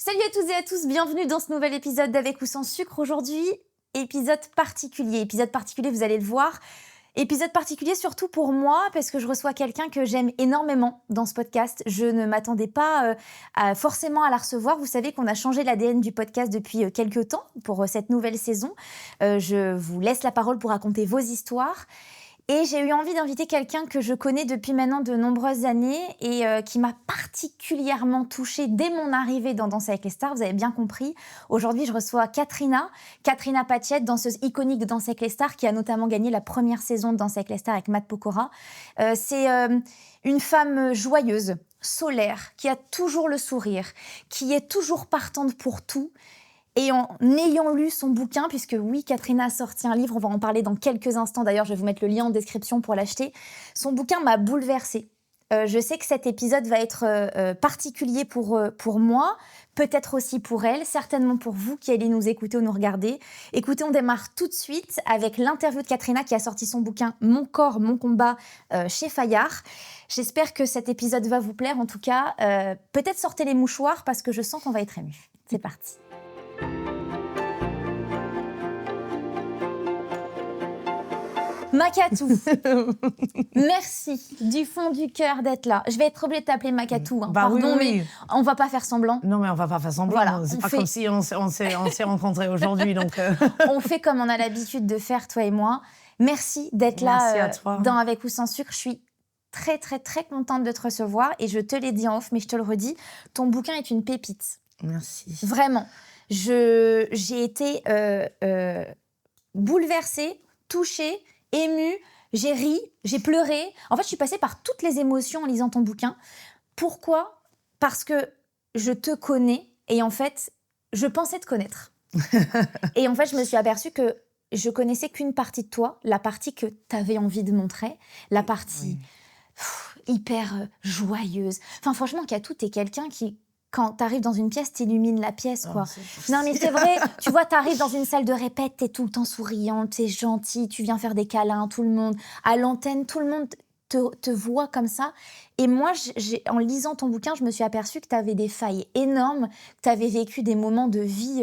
Salut à toutes et à tous, bienvenue dans ce nouvel épisode d'Avec ou sans sucre. Aujourd'hui, épisode particulier, vous allez le voir. Épisode particulier surtout pour moi parce que je reçois quelqu'un que j'aime énormément dans ce podcast. Je ne m'attendais pas forcément à la recevoir. Vous savez qu'on a changé l'ADN du podcast depuis quelques temps pour cette nouvelle saison. Je vous laisse la parole pour raconter vos histoires. Et j'ai eu envie d'inviter quelqu'un que je connais depuis maintenant de nombreuses années et qui m'a particulièrement touchée dès mon arrivée dans Danse avec les stars. Vous avez bien compris. Aujourd'hui, je reçois Katrina Patchett, danseuse iconique de Danse avec les stars, qui a notamment gagné la première saison de Danse avec les stars avec Matt Pokora. C'est une femme joyeuse, solaire, qui a toujours le sourire, qui est toujours partante pour tout. Et en ayant lu son bouquin, puisque oui, Katrina a sorti un livre, on va en parler dans quelques instants, d'ailleurs je vais vous mettre le lien en description pour l'acheter, son bouquin m'a bouleversée. Je sais que cet épisode va être particulier pour moi, peut-être aussi pour elle, certainement pour vous qui allez nous écouter ou nous regarder. Écoutez, on démarre tout de suite avec l'interview de Katrina qui a sorti son bouquin « Mon corps, mon combat » chez Fayard. J'espère que cet épisode va vous plaire, en tout cas, peut-être sortez les mouchoirs parce que je sens qu'on va être ému. C'est parti. Makatou, merci du fond du cœur d'être là. Je vais être obligée de t'appeler Makatou, hein. Pardon, oui. mais on va pas faire semblant. Non, mais on va pas faire semblant. Voilà, c'est pas comme si on s'est rencontrés aujourd'hui. Donc On fait comme on a l'habitude de faire, toi et moi. Merci d'être là dans Avec ou sans sucre. Je suis très, très, très contente de te recevoir et je te l'ai dit en off, mais je te le redis, ton bouquin est une pépite. Merci. Vraiment. J'ai été bouleversée, touchée, émue, j'ai ri, j'ai pleuré. En fait, je suis passée par toutes les émotions en lisant ton bouquin. Pourquoi ? Parce que je te connais et en fait, je pensais te connaître. Et en fait, je me suis aperçue que je connaissais qu'une partie de toi, la partie que tu avais envie de montrer, la partie hyper joyeuse. Enfin, franchement, Katou, t'es quelqu'un qui... Quand t'arrives dans une pièce, t'illumines la pièce, quoi. Non, mais c'est vrai. Tu vois, t'arrives dans une salle de répète, t'es tout le temps souriante, t'es gentille, tu viens faire des câlins, tout le monde. À l'antenne, tout le monde te voit comme ça. Et moi, en lisant ton bouquin, je me suis aperçue que t'avais des failles énormes, que t'avais vécu des moments de vie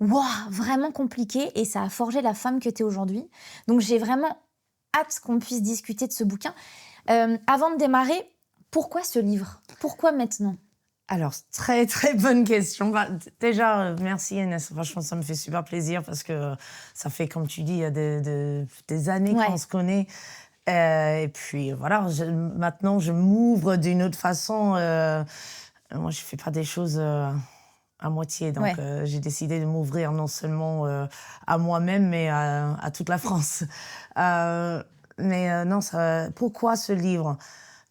vraiment compliqués, et ça a forgé la femme que t'es aujourd'hui. Donc, j'ai vraiment hâte qu'on puisse discuter de ce bouquin. Avant de démarrer, pourquoi ce livre ? Pourquoi maintenant ? Alors, très, très bonne question. Déjà, merci Inès. Franchement, ça me fait super plaisir parce que ça fait, comme tu dis, il y a des années qu'on se connaît. Et puis, voilà, maintenant, je m'ouvre d'une autre façon. Moi, je ne fais pas des choses à moitié. Donc, j'ai décidé de m'ouvrir non seulement à moi-même, mais à toute la France. Non, pourquoi ce livre ?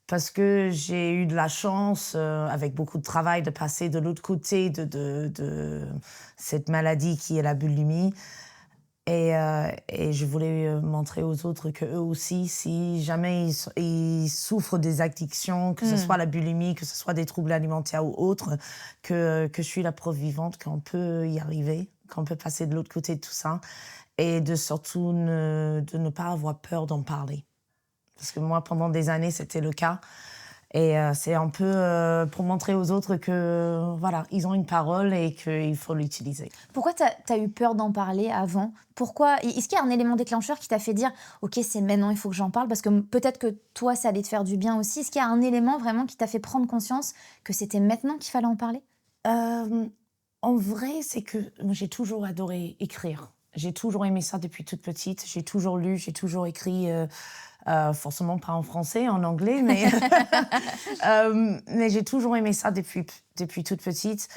Parce que j'ai eu de la chance, avec beaucoup de travail, de passer de l'autre côté de cette maladie qui est la boulimie. Et je voulais montrer aux autres qu'eux aussi, si jamais ils souffrent des addictions, que ce soit la boulimie, que ce soit des troubles alimentaires ou autres, que je suis la preuve vivante qu'on peut y arriver, qu'on peut passer de l'autre côté de tout ça. Et surtout de ne pas avoir peur d'en parler. Parce que moi, pendant des années, c'était le cas. Et c'est un peu pour montrer aux autres que, voilà, ils ont une parole et qu'il faut l'utiliser. Pourquoi t'as eu peur d'en parler avant ? Pourquoi ? Est-ce qu'il y a un élément déclencheur qui t'a fait dire « Ok, c'est maintenant, il faut que j'en parle » ? Parce que peut-être que toi, ça allait te faire du bien aussi. Est-ce qu'il y a un élément vraiment qui t'a fait prendre conscience que c'était maintenant qu'il fallait en parler ? En vrai, c'est que moi, j'ai toujours adoré écrire. J'ai toujours aimé ça depuis toute petite. J'ai toujours lu, j'ai toujours écrit... forcément pas en français, en anglais, mais, mais j'ai toujours aimé ça depuis toute petite.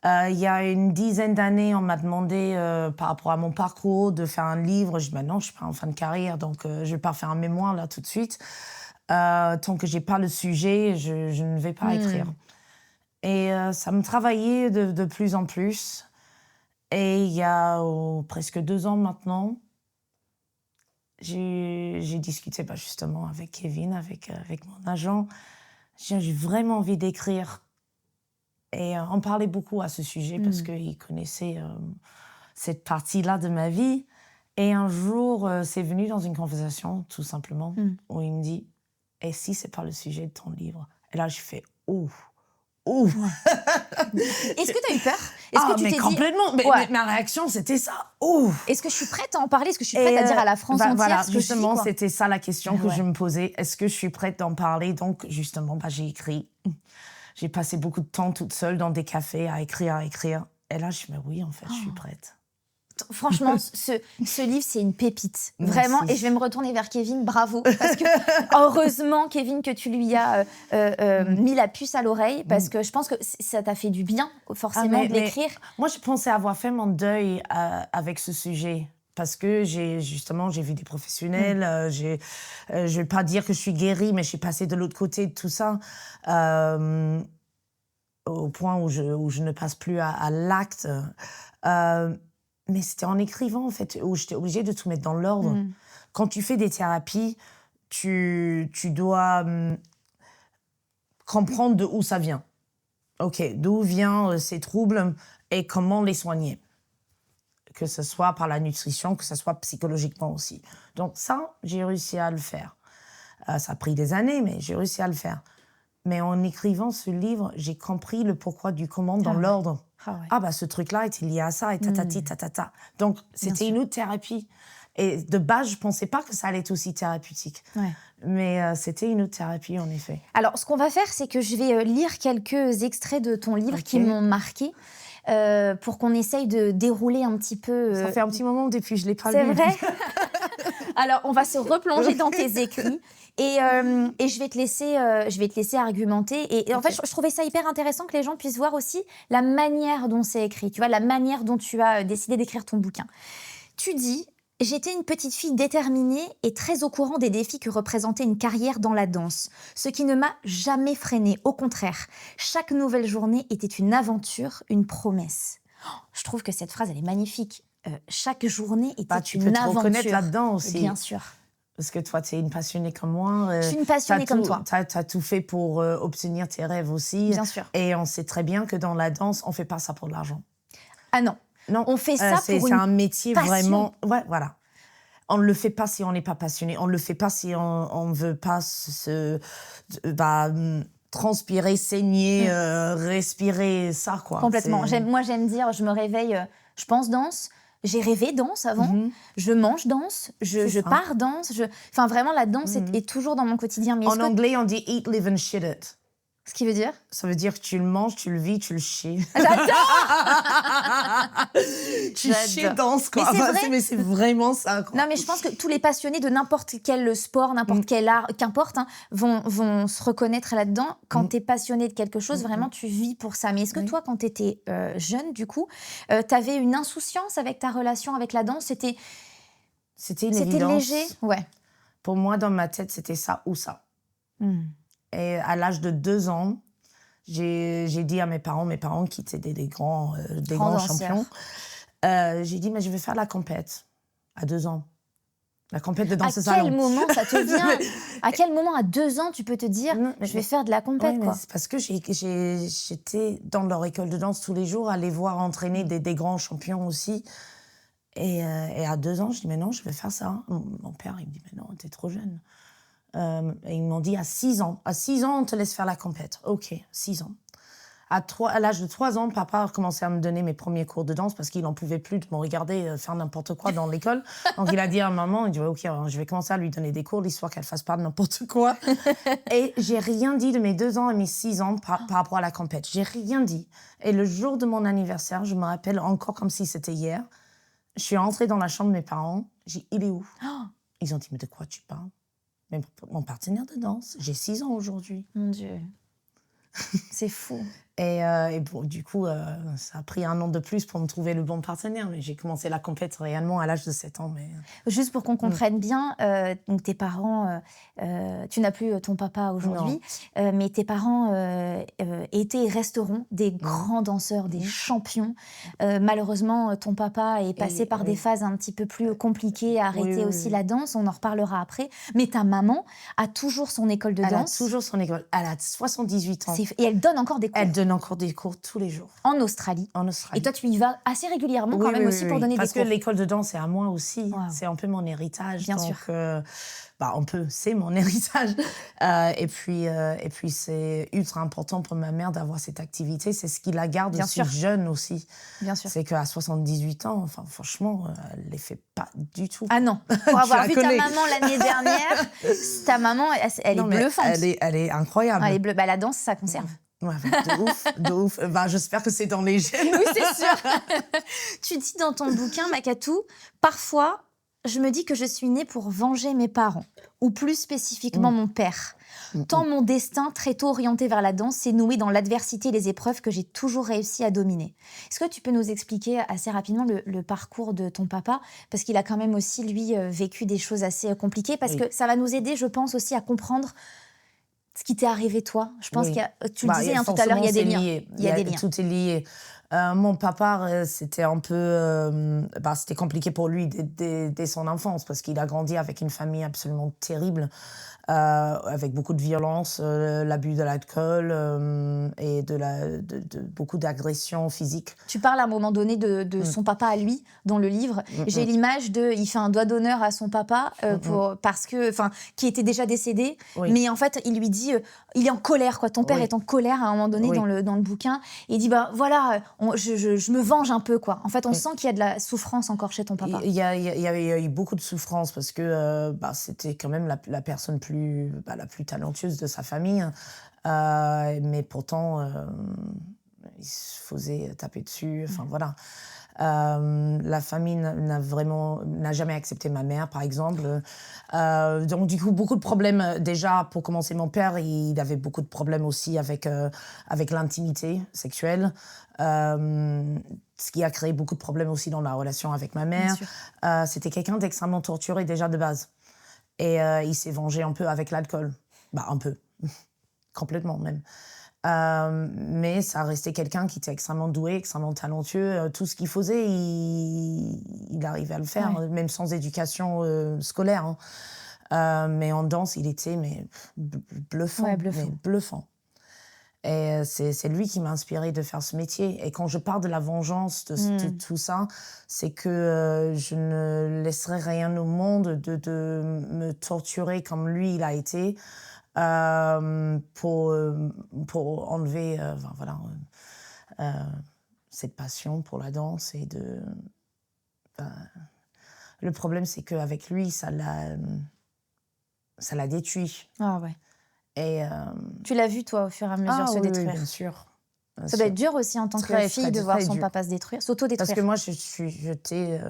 Il y a une dizaine d'années, on m'a demandé, par rapport à mon parcours, de faire un livre. Je dis, non, je suis pas en fin de carrière, donc je vais pas faire un mémoire là tout de suite. Tant que j'ai pas le sujet, je ne vais pas écrire. Et ça me travaillait de plus en plus. Et il y a presque 2 ans maintenant, j'ai discuté justement avec Kevin, avec mon agent. J'ai vraiment envie d'écrire. Et on parlait beaucoup à ce sujet parce qu'il connaissait cette partie-là de ma vie. Et un jour, c'est venu dans une conversation, tout simplement, où il me dit « Et si c'est pas le sujet de ton livre ?» Et là, je fais « Oh, Ouh. Est-ce que tu as eu peur? Est-ce que tu mais t'es complètement. dit... Mais ma réaction, c'était ça. Ouh. Est-ce que je suis prête à en parler? Est-ce que je suis prête à dire à la France entière voilà, ce que justement, je vis, c'était ça la question que Ouais. je me posais. Est-ce que je suis prête d'en parler? Donc, justement, j'ai écrit. J'ai passé beaucoup de temps toute seule dans des cafés à écrire. Et là, je me dis, oui, en fait, je suis prête. Franchement, ce livre, c'est une pépite. Merci. Vraiment. Et je vais me retourner vers Kevin. Bravo. Parce que, heureusement, Kevin, que tu lui as mis la puce à l'oreille. Parce que je pense que ça t'a fait du bien, forcément, de l'écrire. Moi, je pensais avoir fait mon deuil avec ce sujet. Parce que j'ai vu des professionnels. Je ne vais pas dire que je suis guérie, mais je suis passée de l'autre côté de tout ça. Au point où je ne passe plus à l'acte. Mais c'était en écrivant, en fait, où j'étais obligée de tout mettre dans l'ordre. Quand tu fais des thérapies, tu dois comprendre de où ça vient. OK, d'où viennent ces troubles et comment les soigner. Que ce soit par la nutrition, que ce soit psychologiquement aussi. Donc ça, j'ai réussi à le faire. Ça a pris des années, mais j'ai réussi à le faire. Mais en écrivant ce livre, j'ai compris le pourquoi du comment dans l'ordre. Ce truc-là était lié à ça, et tatati, tatata. Donc, c'était une autre thérapie. Et de base, je ne pensais pas que ça allait être aussi thérapeutique. Ouais. Mais c'était une autre thérapie, en effet. Alors, ce qu'on va faire, c'est que je vais lire quelques extraits de ton livre qui m'ont marqué. Pour qu'on essaye de dérouler un petit peu... Ça fait un petit moment depuis que je ne l'ai pas lu. C'est vrai. Alors, on va se replonger dans tes écrits et je vais te laisser argumenter. Et en fait, je trouvais ça hyper intéressant que les gens puissent voir aussi la manière dont c'est écrit, tu vois, la manière dont tu as décidé d'écrire ton bouquin. Tu dis... J'étais une petite fille déterminée et très au courant des défis que représentait une carrière dans la danse, ce qui ne m'a jamais freinée. Au contraire, chaque nouvelle journée était une aventure, une promesse. Je trouve que cette phrase, elle est magnifique. Chaque journée était tu une peux te aventure. reconnaître là-dedans aussi. Bien sûr. Parce que toi, tu es une passionnée comme moi. Je suis une passionnée comme toi. Tu as tout fait pour obtenir tes rêves aussi. Bien sûr. Et on sait très bien que dans la danse, on ne fait pas ça pour de l'argent. Ah non. Non, on fait ça pour c'est un métier passion. Vraiment... Ouais, voilà. On ne le fait pas si on n'est pas passionné. On ne le fait pas si on ne veut pas transpirer, saigner, respirer ça, quoi. Complètement. Moi, j'aime dire, je me réveille, je pense danse. J'ai rêvé danse avant. Je mange danse. Je pars danse. Enfin, vraiment, la danse est toujours dans mon quotidien. Mais en anglais, on dit « eat, live and shit it ». Ce qui veut dire? Ça veut dire que tu le manges, tu le vis, tu le chies. J'adore. Tu chies danse, quoi. Mais c'est vraiment ça, quoi. Non, mais je pense que tous les passionnés de n'importe quel sport, n'importe quel art, qu'importe, vont se reconnaître là-dedans. Quand tu es passionné de quelque chose, vraiment, tu vis pour ça. Mais est-ce que toi, quand tu étais jeune, du coup, tu avais une insouciance avec ta relation avec la danse? C'était une évidence. Léger? Ouais. Pour moi, dans ma tête, c'était ça ou ça. Et à l'âge de 2 ans, j'ai dit à mes parents qui étaient des grands champions, j'ai dit, mais je vais faire la compète à 2 ans. La compète de danse au salon. À quel moment ça te vient? À quel moment, à 2 ans, tu peux te dire, je vais faire de la compète, quoi? C'est parce que j'étais dans leur école de danse tous les jours, à les voir entraîner des grands champions aussi. Et à 2 ans, je dis, mais non, je vais faire ça. Mon père, il me dit, mais non, t'es trop jeune. Et ils m'ont dit, à 6 ans. À 6 ans, on te laisse faire la compète. OK, 6 ans. À l'âge de 3 ans, papa a commencé à me donner mes premiers cours de danse parce qu'il n'en pouvait plus de me regarder faire n'importe quoi dans l'école. Donc, il a dit à maman, il dit, OK, alors, je vais commencer à lui donner des cours, l'histoire qu'elle ne fasse pas de n'importe quoi. Et j'ai rien dit de mes 2 ans et mes 6 ans par rapport à la compète. J'ai rien dit. Et le jour de mon anniversaire, je me rappelle encore comme si c'était hier, je suis rentrée dans la chambre de mes parents. J'ai dit, il est où? Ils ont dit, mais de quoi tu parles? Mais mon partenaire de danse, j'ai 6 ans aujourd'hui. Mon Dieu, c'est fou. Et bon, du coup, ça a pris 1 an de plus pour me trouver le bon partenaire. Mais j'ai commencé la compète réellement à l'âge de 7 ans. Mais... Juste pour qu'on comprenne bien, donc tes parents, tu n'as plus ton papa aujourd'hui, mais tes parents étaient et resteront des grands danseurs, des champions. Malheureusement, ton papa est passé par des phases un petit peu plus compliquées, a arrêté aussi la danse, on en reparlera après. Mais ta maman a toujours son école de danse. Elle a toujours son école. Elle a 78 ans. Et elle donne encore des cours. Elle donne donne encore des cours tous les jours. En Australie. En Australie. Et toi, tu y vas assez régulièrement quand même aussi pour donner des cours. Parce que l'école de danse, c'est à moi aussi. Wow. C'est un peu mon héritage. Bien donc, sûr. c'est mon héritage. Et puis, c'est ultra important pour ma mère d'avoir cette activité. C'est ce qui la garde Bien aussi sûr. jeune aussi. Bien sûr. C'est qu'à 78 ans, enfin, franchement, elle ne les fait pas du tout. Ah non, pour avoir vu ta connais. maman l'année dernière, ta maman, elle est bluffante. Elle est incroyable. Elle est bleue. Bah, la danse, ça conserve. Ouais, de ouf. J'espère que c'est dans les gènes. Oui, c'est sûr. Tu dis dans ton bouquin, Makatou, parfois, je me dis que je suis née pour venger mes parents, ou plus spécifiquement mon père. Tant mon destin, très tôt orienté vers la danse, s'est noué dans l'adversité et les épreuves que j'ai toujours réussi à dominer. Est-ce que tu peux nous expliquer assez rapidement le parcours de ton papa? Parce qu'il a quand même aussi, lui, vécu des choses assez compliquées, parce que ça va nous aider, je pense, aussi à comprendre ce qui t'est arrivé, toi. Je pense tu le disais tout à l'heure, il y a des liens. Il y a des liens. Tout est lié. Mon papa, c'était un peu... c'était compliqué pour lui dès son enfance, parce qu'il a grandi avec une famille absolument terrible, avec beaucoup de violence, l'abus de l'alcool et de beaucoup d'agressions physiques. Tu parles à un moment donné de son papa à lui, dans le livre. J'ai l'image il fait un doigt d'honneur à son papa, qui était déjà décédé, mais en fait, il lui dit, il est en colère, quoi. Ton père est en colère à un moment donné dans le bouquin, et il dit, voilà, je me venge un peu, quoi. En fait, on sent qu'il y a de la souffrance encore chez ton papa. Il y a eu beaucoup de souffrance, parce que c'était quand même la personne la plus talentueuse de sa famille. Mais pourtant, il se faisait taper dessus. Enfin, voilà. La famille n'a jamais accepté ma mère, par exemple. Donc, du coup, beaucoup de problèmes. Déjà, pour commencer, mon père, il avait beaucoup de problèmes aussi avec l'intimité sexuelle. Ce qui a créé beaucoup de problèmes aussi dans la relation avec ma mère. C'était quelqu'un d'extrêmement torturé déjà de base. Et il s'est vengé un peu avec l'alcool. Un peu. Complètement, même. Mais ça restait quelqu'un qui était extrêmement doué, extrêmement talentueux. Tout ce qu'il faisait, il arrivait à le faire, même sans éducation scolaire. Mais en danse, il était bluffant. Bluffant. Et c'est lui qui m'a inspirée de faire ce métier. Et quand je parle de la vengeance, de tout ça, c'est que je ne laisserai rien au monde de me torturer comme lui, il a été. Pour enlever cette passion pour la danse. Le problème, c'est qu'avec lui, ça l'a détruit. Ah ouais. Et, tu l'as vu, toi, au fur et à mesure se détruire. Oui, bien sûr. Ça doit être dur aussi en tant que fille de voir son papa se détruire, s'auto-détruire. Parce que moi, j'étais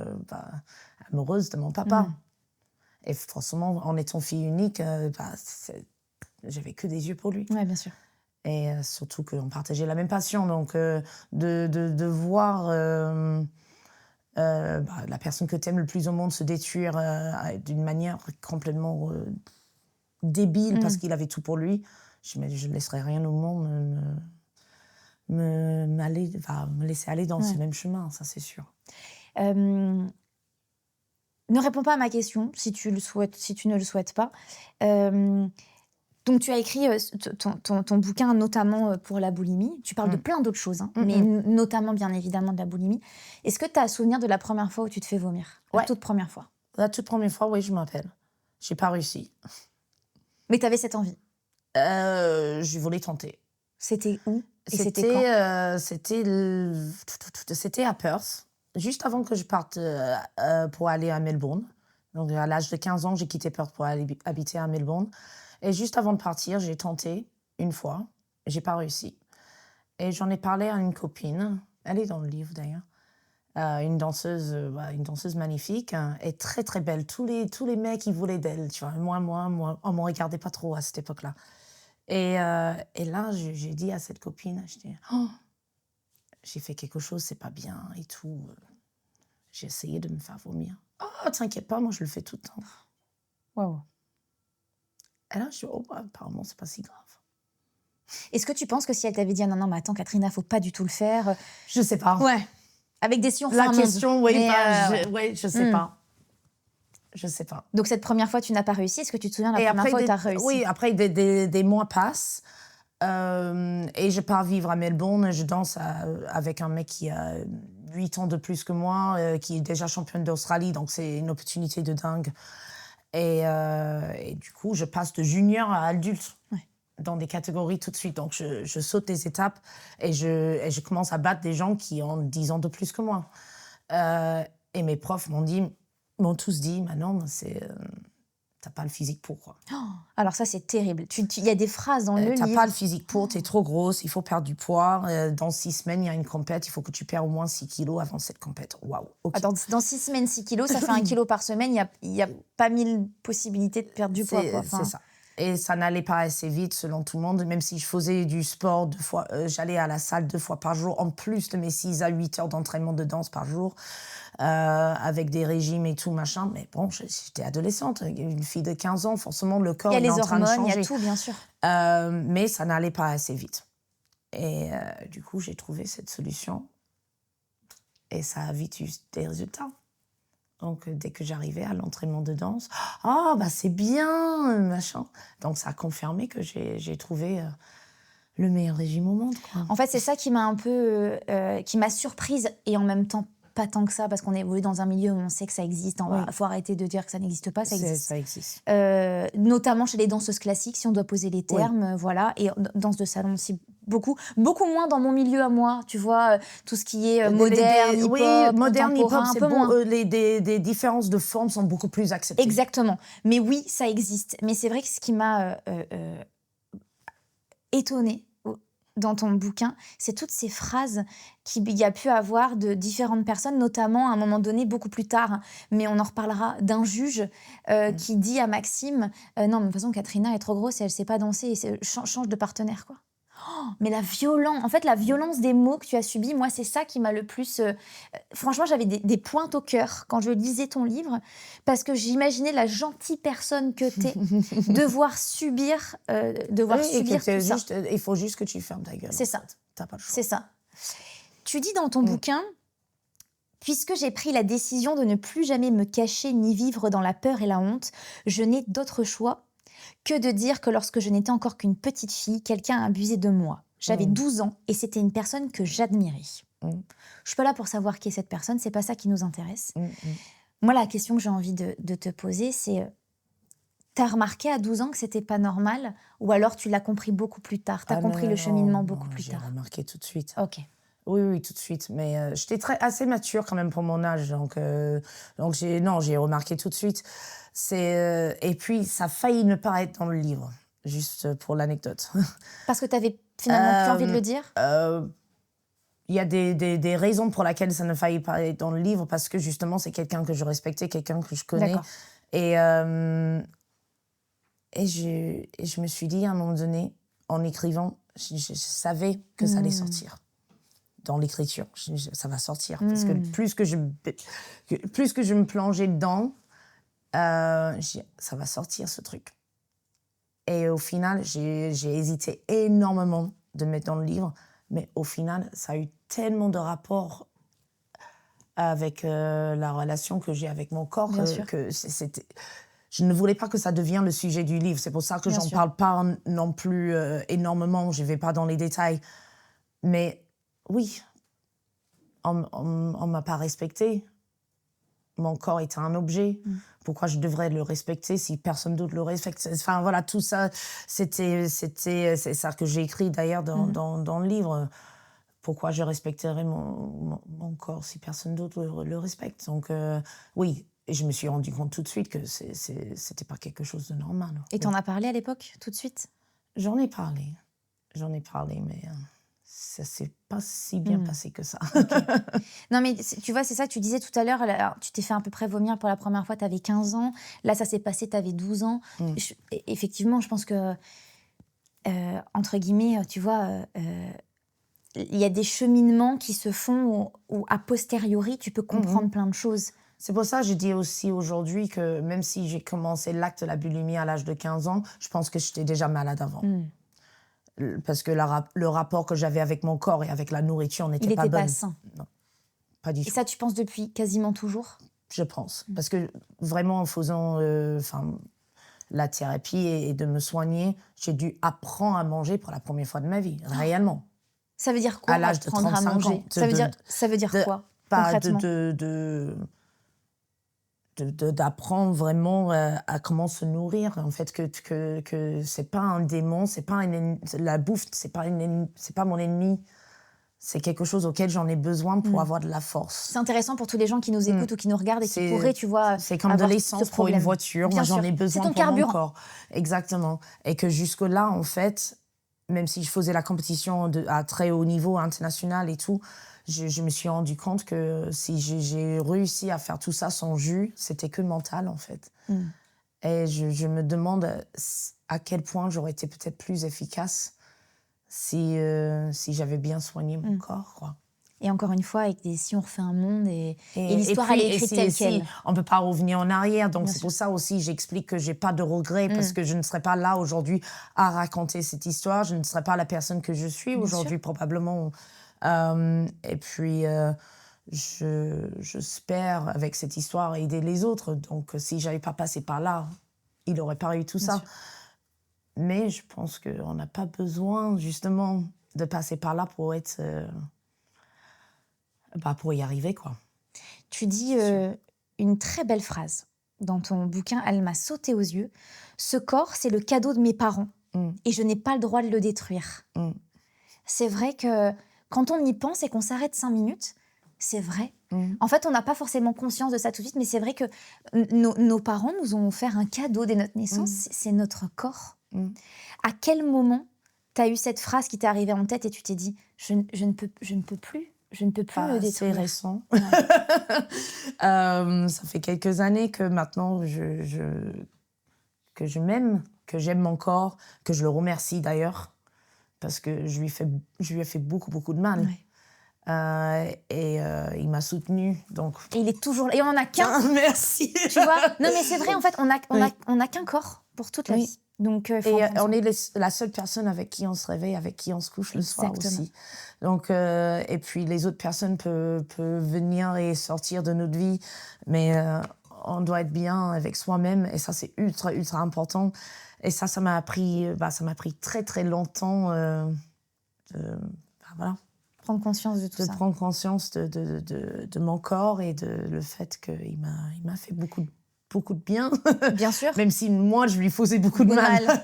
amoureuse de mon papa. Et franchement, en étant fille unique, j'avais que des yeux pour lui. Oui, bien sûr. Et surtout qu'on partageait la même passion. Donc, de voir la personne que tu aimes le plus au monde se détruire d'une manière complètement débile, parce qu'il avait tout pour lui, je ne laisserais rien au monde me laisser aller dans ce même chemin, ça c'est sûr. Ne réponds pas à ma question si tu ne le souhaites pas. Donc, tu as écrit ton bouquin notamment pour la boulimie. Tu parles de plein d'autres choses, mais notamment, bien évidemment, de la boulimie. Est-ce que tu as souvenir de la première fois où tu te fais vomir? La toute première fois? La toute première fois, oui, je m'appelle. J'ai pas réussi. Mais tu avais cette envie? Je voulais tenter. C'était où? Et c'était quand? C'était à Perth, juste avant que je parte pour aller à Melbourne. Donc, à l'âge de 15 ans, j'ai quitté Perth pour aller habiter à Melbourne. Et juste avant de partir, j'ai tenté une fois. J'ai pas réussi. Et j'en ai parlé à une copine. Elle est dans le livre, d'ailleurs. Une danseuse magnifique et très, très belle. Tous les mecs, ils voulaient d'elle, tu vois. Moi, on me regardait pas trop à cette époque-là. Et là, j'ai dit à cette copine, j'ai fait quelque chose, c'est pas bien et tout. J'ai essayé de me faire vomir. Oh, t'inquiète pas, moi, je le fais tout le temps. Wow. Et là, je dis, apparemment, c'est pas si grave. Est-ce que tu penses que si elle t'avait dit, non, mais attends, Katrina, faut pas du tout le faire? Je sais pas. Ouais. Avec des sillons. La question, je sais pas. Je sais pas. Donc, cette première fois, tu n'as pas réussi. Est-ce que tu te souviens de la première fois où tu as réussi? Oui, après, des mois passent. Et je pars vivre à Melbourne. Je danse avec un mec qui a 8 ans de plus que moi, qui est déjà championne d'Australie, donc c'est une opportunité de dingue. Et du coup, je passe de junior à adulte. Ouais. Dans des catégories tout de suite. Donc, je saute des étapes et je commence à battre des gens qui ont 10 ans de plus que moi. Et mes profs m'ont tous dit, non, t'as pas le physique pour, quoi. Oh, alors ça, c'est terrible. Il y a des phrases dans le T'as livre. pas le physique pour, t'es trop grosse, il faut perdre du poids. Dans 6 semaines, il y a une compète, il faut que tu perds au moins 6 kilos avant cette compète. Waouh, ok. Ah, dans 6 semaines, 6 kilos, ça fait 1 kilo par semaine. Il y a pas 1000 possibilités de perdre du poids, quoi. C'est ça. Et ça n'allait pas assez vite, selon tout le monde. Même si je faisais du sport 2 fois, j'allais à la salle 2 fois par jour, en plus de mes 6 à 8 heures d'entraînement de danse par jour, avec des régimes et tout, machin. Mais bon, j'étais adolescente, une fille de 15 ans, forcément, le corps est en train de changer. Il y a les hormones, il y a tout, bien sûr. Mais ça n'allait pas assez vite. Et du coup, j'ai trouvé cette solution. Et ça a vite eu des résultats. Donc, dès que j'arrivais à l'entraînement de danse, « Ah, bah c'est bien !» machin. Donc, ça a confirmé que j'ai trouvé le meilleur régime au monde, quoi. En fait, c'est ça qui m'a un peu... qui m'a surprise et en même temps pas tant que ça, parce qu'on évolue dans un milieu où on sait que ça existe. Il faut arrêter de dire que ça n'existe pas, ça existe. Ça existe. Notamment chez les danseuses classiques, si on doit poser les termes, voilà. Et danse de salon aussi, beaucoup moins dans mon milieu à moi, tu vois, tout ce qui est moderne, hip-hop, oui, moderne, contemporain, hip-hop, un peu moins. des différences de forme sont beaucoup plus acceptées. Exactement. Mais oui, ça existe. Mais c'est vrai que ce qui m'a étonnée dans ton bouquin, c'est toutes ces phrases qu'il y a pu avoir de différentes personnes, notamment à un moment donné, beaucoup plus tard, hein, mais on en reparlera, d'un juge qui dit à Maxime « Non, mais de toute façon, Katrina est trop grosse et elle ne sait pas danser, change de partenaire, quoi. » Oh, mais la violence des mots que tu as subis, moi, c'est ça qui m'a le plus... franchement, j'avais des pointes au cœur quand je lisais ton livre, parce que j'imaginais la gentille personne que t'es, devoir subir tout ça. Il faut juste que tu fermes ta gueule. C'est ça. T'as pas le choix. C'est ça. Tu dis dans ton bouquin, « Puisque j'ai pris la décision de ne plus jamais me cacher ni vivre dans la peur et la honte, je n'ai d'autre choix que de dire que lorsque je n'étais encore qu'une petite fille, quelqu'un a abusé de moi. J'avais 12 ans et c'était une personne que j'admirais. Je suis pas là pour savoir qui est cette personne, c'est pas ça qui nous intéresse. Moi, la question que j'ai envie de te poser, c'est t'as remarqué à 12 ans que c'était pas normal, ou alors tu l'as compris beaucoup plus tard, t'as compris le cheminement beaucoup plus tard? J'ai remarqué tout de suite. Ok. Oui, tout de suite. Mais j'étais assez mature quand même pour mon âge. Donc j'ai remarqué tout de suite. Et puis, ça a failli ne pas être dans le livre, juste pour l'anecdote. Parce que tu avais finalement plus envie de le dire? Il y a des raisons pour lesquelles ça ne faillit pas être dans le livre, parce que justement, c'est quelqu'un que je respectais, quelqu'un que je connais. D'accord. Et je me suis dit, à un moment donné, en écrivant, je savais que ça allait sortir. Dans l'écriture, ça va sortir. Parce que plus que je me plongeais dedans, ça va sortir, ce truc. Et au final, j'ai hésité énormément de mettre dans le livre, mais au final, ça a eu tellement de rapports avec la relation que j'ai avec mon corps que c'était... Je ne voulais pas que ça devienne le sujet du livre. C'est pour ça que j'en parle pas non plus énormément. Je vais pas dans les détails. Mais oui, on m'a pas respectée. Mon corps était un objet. Pourquoi je devrais le respecter si personne d'autre le respecte? Enfin, voilà, tout ça, c'est ça que j'ai écrit d'ailleurs dans le livre. Pourquoi je respecterais mon corps si personne d'autre le respecte? Donc, oui. Et je me suis rendu compte tout de suite que c'était pas quelque chose de normal. Et t'en as parlé à l'époque, tout de suite? J'en ai parlé, mais ça s'est pas si bien passé que ça. Okay. Non, mais tu vois, c'est ça que tu disais tout à l'heure. Tu t'es fait à peu près vomir pour la première fois, t'avais 15 ans. Là, ça s'est passé, t'avais 12 ans. Effectivement, je pense que, entre guillemets, tu vois... il y a des cheminements qui se font où a posteriori, tu peux comprendre plein de choses. C'est pour ça que je dis aussi aujourd'hui que même si j'ai commencé l'acte de la boulimie à l'âge de 15 ans, je pense que j'étais déjà malade avant. Parce que le rapport que j'avais avec mon corps et avec la nourriture n'était pas bon. Il n'était pas sain. Non, pas du tout. Et ça, tu penses depuis quasiment toujours? Je pense. Parce que vraiment, en faisant... la thérapie et de me soigner, j'ai dû apprendre à manger pour la première fois de ma vie, réellement. Ça veut dire quoi, À l'âge de apprendre à 35 manger? ans. Ça veut dire quoi, Pas concrètement? d'apprendre vraiment à comment se nourrir, en fait, que c'est pas un démon, c'est pas la bouffe, c'est pas mon ennemi. C'est quelque chose auquel j'en ai besoin pour avoir de la force. C'est intéressant pour tous les gens qui nous écoutent ou qui nous regardent et qui C'est- pourraient, tu vois, C'est comme de avoir l'essence ce pour une problème. voiture. Bien Moi, j'en sûr. ai besoin C'est ton pour mon carburant. corps. Exactement. Et que jusque-là, en fait, même si je faisais la compétition à très haut niveau international et tout, je me suis rendu compte que si j'ai réussi à faire tout ça sans jus, c'était que mental, en fait. Et je me demande à quel point j'aurais été peut-être plus efficace si j'avais bien soigné mon corps, quoi. Et encore une fois, si on refait un monde et l'histoire, elle est écrite telle quelle. On ne peut pas revenir en arrière. Donc, Bien c'est sûr. pour ça aussi j'explique que je n'ai pas de regrets parce que je ne serais pas là aujourd'hui à raconter cette histoire. Je ne serais pas la personne que je suis aujourd'hui, probablement. Et puis, j'espère, avec cette histoire, aider les autres. Donc, si je n'avais pas passé par là, il n'aurait pas eu tout ça. sûr. Mais je pense qu'on n'a pas besoin, justement, de passer par là pour être... pour y arriver, quoi. Tu dis une très belle phrase dans ton bouquin, elle m'a sauté aux yeux. Ce corps, c'est le cadeau de mes parents et je n'ai pas le droit de le détruire. C'est vrai que quand on y pense et qu'on s'arrête 5 minutes, c'est vrai. En fait, on n'a pas forcément conscience de ça tout de suite, mais c'est vrai que nos parents nous ont offert un cadeau dès notre naissance, c'est notre corps. À quel moment tu as eu cette phrase qui t'est arrivée en tête et tu t'es dit je ne peux plus le détruire? C'est récent. Ça fait quelques années que maintenant que je m'aime, que j'aime mon corps, que je le remercie d'ailleurs, parce que je lui ai fait beaucoup, beaucoup de mal. Il m'a soutenue. Donc... Et il est toujours là. Et on n'en a qu'un. Merci. Tu vois? Non, mais c'est vrai, en fait, on a qu'un corps pour toute la vie. Donc, on est la seule personne avec qui on se réveille, avec qui on se couche le soir aussi. Donc, et puis les autres personnes peuvent venir et sortir de notre vie, mais on doit être bien avec soi-même et ça c'est ultra ultra important. Et ça m'a appris, très très longtemps voilà. Prendre conscience de tout ça. De prendre conscience de mon corps et de le fait qu'il m'a fait beaucoup de bien. Bien sûr. Même si moi, je lui faisais beaucoup de mal.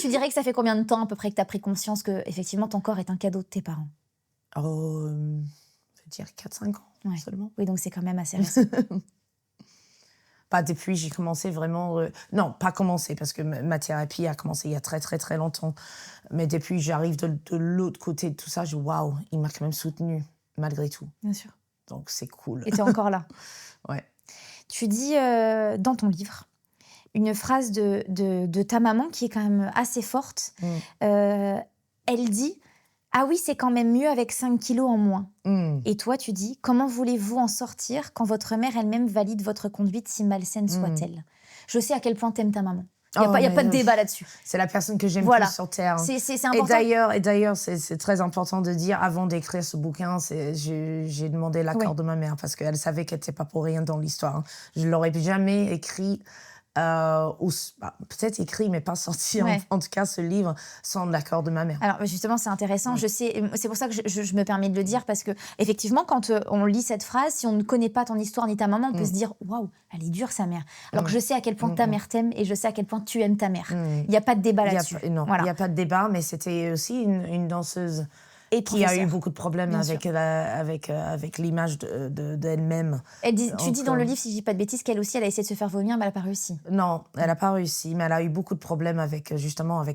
Tu dirais que ça fait combien de temps à peu près que tu as pris conscience que effectivement ton corps est un cadeau de tes parents? Je veux dire 4-5 ans seulement. Oui, donc c'est quand même assez récent. Pas depuis, j'ai commencé vraiment... Non, pas commencé, parce que ma thérapie a commencé il y a très, très, très longtemps. Mais depuis, j'arrive de l'autre côté de tout ça, waouh, il m'a quand même soutenue, malgré tout. Bien sûr. Donc, c'est cool. Et tu es encore là. Ouais. Tu dis dans ton livre une phrase de ta maman qui est quand même assez forte. Elle dit « Ah oui, c'est quand même mieux avec 5 kilos en moins. » Et toi, tu dis « Comment voulez-vous en sortir quand votre mère elle-même valide votre conduite si malsaine soit-elle » Je sais à quel point t'aimes ta maman. Il n'y a pas de débat là-dessus. C'est la personne que j'aime plus sur Terre. C'est important. Et d'ailleurs, c'est très important de dire, avant d'écrire ce bouquin, j'ai demandé l'accord de ma mère, parce qu'elle savait qu'elle n'était pas pour rien dans l'histoire. Je ne l'aurais jamais écrit, peut-être écrit, mais pas sorti, en tout cas, ce livre, sans l'accord de ma mère. Alors, justement, c'est intéressant. Je sais, c'est pour ça que je me permets de le dire, parce que effectivement, quand on lit cette phrase, si on ne connaît pas ton histoire ni ta maman, on peut se dire « Waouh, elle est dure, sa mère. » Alors que je sais à quel point ta mère t'aime et je sais à quel point tu aimes ta mère. Il n'y a pas de débat là-dessus. Non, il n'y a pas de débat, mais c'était aussi une danseuse qui a eu beaucoup de problèmes avec l'image d'elle-même. Tu dis dans le livre, si je dis pas de bêtises, qu'elle aussi, elle a essayé de se faire vomir, mais elle n'a pas réussi. Non, elle n'a pas réussi, mais elle a eu beaucoup de problèmes avec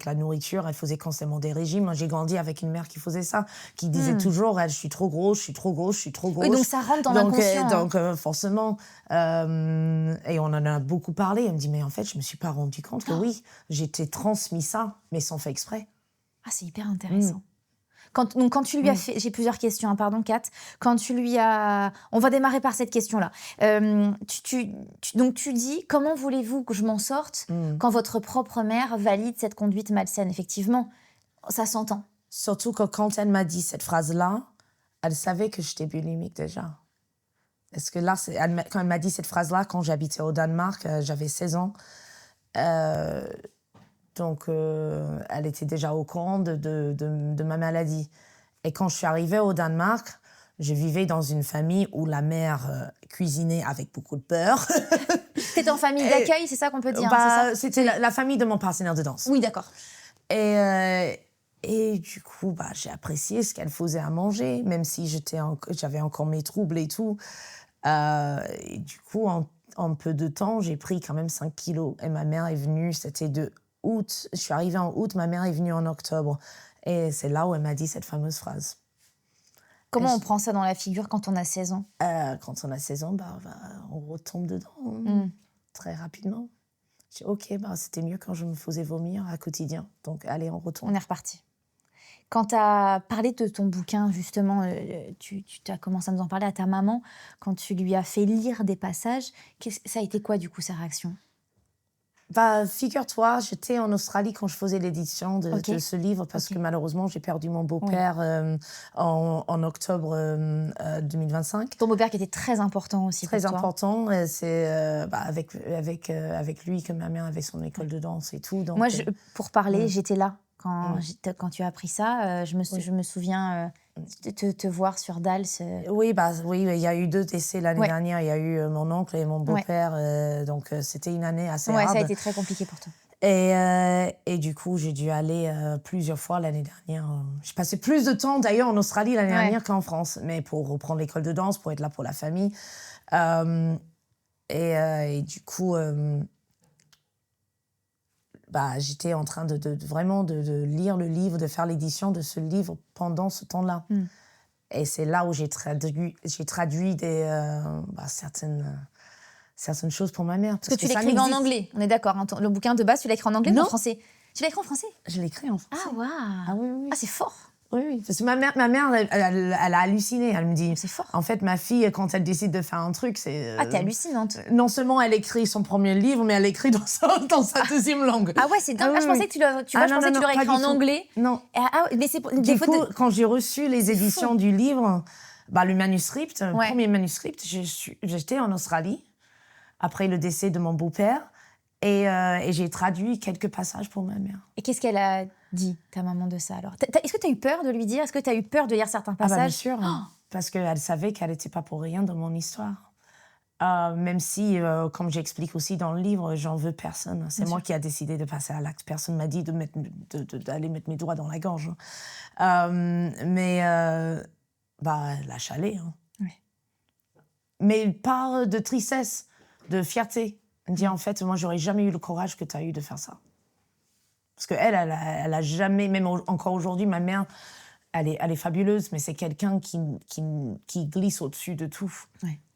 la nourriture. Elle faisait constamment des régimes. Moi, j'ai grandi avec une mère qui faisait ça, qui disait toujours, je suis trop grosse, je suis trop grosse, je suis trop grosse. Oui, donc ça rentre dans l'inconscient. Donc, forcément, et on en a beaucoup parlé. Elle me dit, mais en fait, je me suis pas rendu compte que oui, j'étais transmis ça, mais sans faire exprès. Ah, c'est hyper intéressant. Quand tu lui as fait... J'ai plusieurs questions, pardon, Kat. Quand tu lui as... On va démarrer par cette question-là. Donc, tu dis, comment voulez-vous que je m'en sorte quand votre propre mère valide cette conduite malsaine? Effectivement, ça s'entend. Surtout que quand elle m'a dit cette phrase-là, elle savait que j'étais bulimique déjà. Parce que là, quand elle m'a dit cette phrase-là, quand j'habitais au Danemark, j'avais 16 ans, Donc, elle était déjà au courant de ma maladie. Et quand je suis arrivée au Danemark, je vivais dans une famille où la mère cuisinait avec beaucoup de beurre. T'étais en famille d'accueil, c'est ça qu'on peut dire, c'est ça? C'était la famille de mon partenaire de danse. Oui, d'accord. Et du coup, j'ai apprécié ce qu'elle faisait à manger, même si j'avais encore mes troubles et tout. Et du coup, en peu de temps, j'ai pris quand même 5 kilos. Et ma mère est venue, c'était de août. Je suis arrivée en août, ma mère est venue en octobre. Et c'est là où elle m'a dit cette fameuse phrase. Comment on prend ça dans la figure quand on a 16 ans? Quand on a 16 ans, on retombe dedans très rapidement. J'ai dit, OK, c'était mieux quand je me faisais vomir à quotidien. Donc, allez, on retourne. On est reparti. Quand tu as parlé de ton bouquin, justement, tu as commencé à nous en parler à ta maman, quand tu lui as fait lire des passages, ça a été quoi, du coup, sa réaction? Figure-toi, j'étais en Australie quand je faisais l'édition de ce livre parce que malheureusement, j'ai perdu mon beau-père en octobre 2025. Ton beau-père qui était très important aussi pour toi. Très important. C'est avec lui que ma mère avait son école de danse et tout. Donc, moi, pour parler, j'étais là. Quand tu as appris ça, je me souviens te voir sur Dals. Oui, il y a eu 2 décès l'année dernière. Il y a eu mon oncle et mon beau-père. Donc, c'était une année assez hard. Ça a été très compliqué pour toi. Et du coup, j'ai dû aller plusieurs fois l'année dernière. J'ai passé plus de temps, d'ailleurs, en Australie l'année dernière qu'en France. Mais pour reprendre l'école de danse, pour être là pour la famille. Et du coup... j'étais en train vraiment de lire le livre, de faire l'édition de ce livre pendant ce temps-là. Et c'est là où j'ai traduit certaines choses pour ma mère. Parce que tu l'écrivais en anglais, on est d'accord. Hein, le bouquin de base, tu l'as écrit en anglais ou en français? Tu l'as écrit en français? Je l'ai écrit en français. Ah, waouh! Ah oui. Ah, c'est fort! Oui, parce que ma mère elle a halluciné. Elle me dit, c'est fort. En fait, ma fille, quand elle décide de faire un truc, c'est... Ah, t'es hallucinante. Non seulement elle écrit son premier livre, mais elle écrit dans sa deuxième langue. Ah ouais, c'est dingue. Je pensais que tu l'aurais écrit en anglais. Non. Mais c'est du coup, quand j'ai reçu les éditions du livre, le manuscrit, le premier manuscrit, j'étais en Australie, après le décès de mon beau-père, et j'ai traduit quelques passages pour ma mère. Et qu'est-ce qu'elle a dit, ta maman, de ça alors? Est-ce que tu as eu peur de lui dire? Est-ce que tu as eu peur de lire certains passages? Bien sûr, parce qu'elle savait qu'elle n'était pas pour rien dans mon histoire. Même si, comme j'explique aussi dans le livre, j'en veux personne. C'est moi qui ai décidé de passer à l'acte. Personne m'a dit d'aller mettre mes doigts dans la gorge. Mais elle a chalé. Mais pas de tristesse, de fierté. Elle me dit, en fait, moi, j'aurais jamais eu le courage que tu as eu de faire ça. Parce qu'elle, elle a jamais, même encore aujourd'hui, ma mère, elle est fabuleuse, mais c'est quelqu'un qui glisse au-dessus de tout.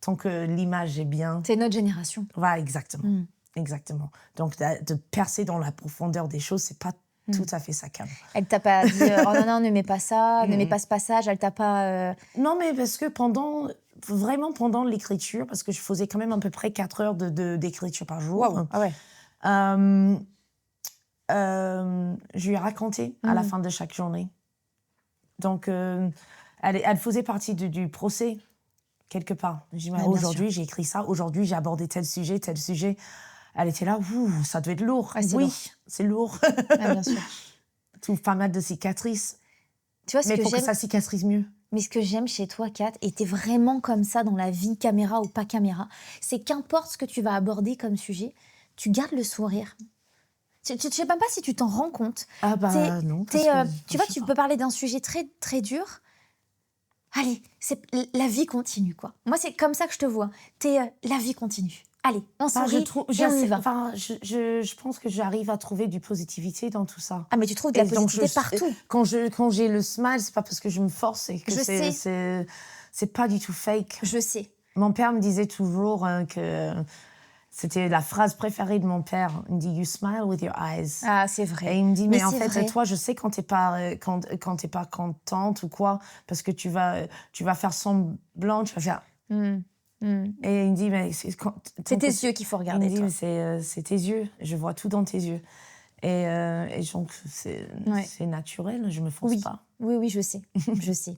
Tant que l'image est bien. C'est notre génération. Voilà, exactement. Exactement. Donc, de percer dans la profondeur des choses, c'est pas tout à fait sa cam. Elle t'a pas dit oh non, ne mets pas ça, ne mets pas ce passage, elle t'a pas... Non, mais parce que pendant l'écriture, parce que je faisais quand même à peu près 4 heures d'écriture par jour. Wow. Ah ouais. Je lui ai raconté à la fin de chaque journée. Donc, elle faisait partie du procès, quelque part. Je dis, aujourd'hui, j'ai écrit ça. Aujourd'hui, j'ai abordé tel sujet. Elle était là, ça devait être lourd. C'est lourd. Bien sûr. Tout pas mal de cicatrices. Tu vois, mais pour que ça cicatrise mieux. Mais ce que j'aime chez toi, Kat, et t'es vraiment comme ça dans la vie, caméra ou pas caméra, c'est qu'importe ce que tu vas aborder comme sujet, tu gardes le sourire. Je ne sais même pas si tu t'en rends compte. Non. Tu vois, tu peux parler d'un sujet très, très dur. Allez, la vie continue, quoi. Moi, c'est comme ça que je te vois. La vie continue. Allez, on sourit et on y va. Je pense que j'arrive à trouver du positivité dans tout ça. Ah, mais tu trouves de la positivité partout. Quand j'ai le smile, c'est pas parce que je me force, c'est que c'est pas du tout fake. Je sais. Mon père me disait toujours que... C'était la phrase préférée de mon père. Il me dit « You smile with your eyes ». Ah, c'est vrai. Et il me dit « Mais en fait, toi, je sais quand t'es pas contente ou quoi, parce que tu vas faire semblant, tu vas faire... Et il me dit « Mais c'est tes yeux qu'il faut regarder, toi. » Il me dit « C'est tes yeux, je vois tout dans tes yeux. » Et donc, c'est naturel, je me force pas. Oui, je sais. Je sais.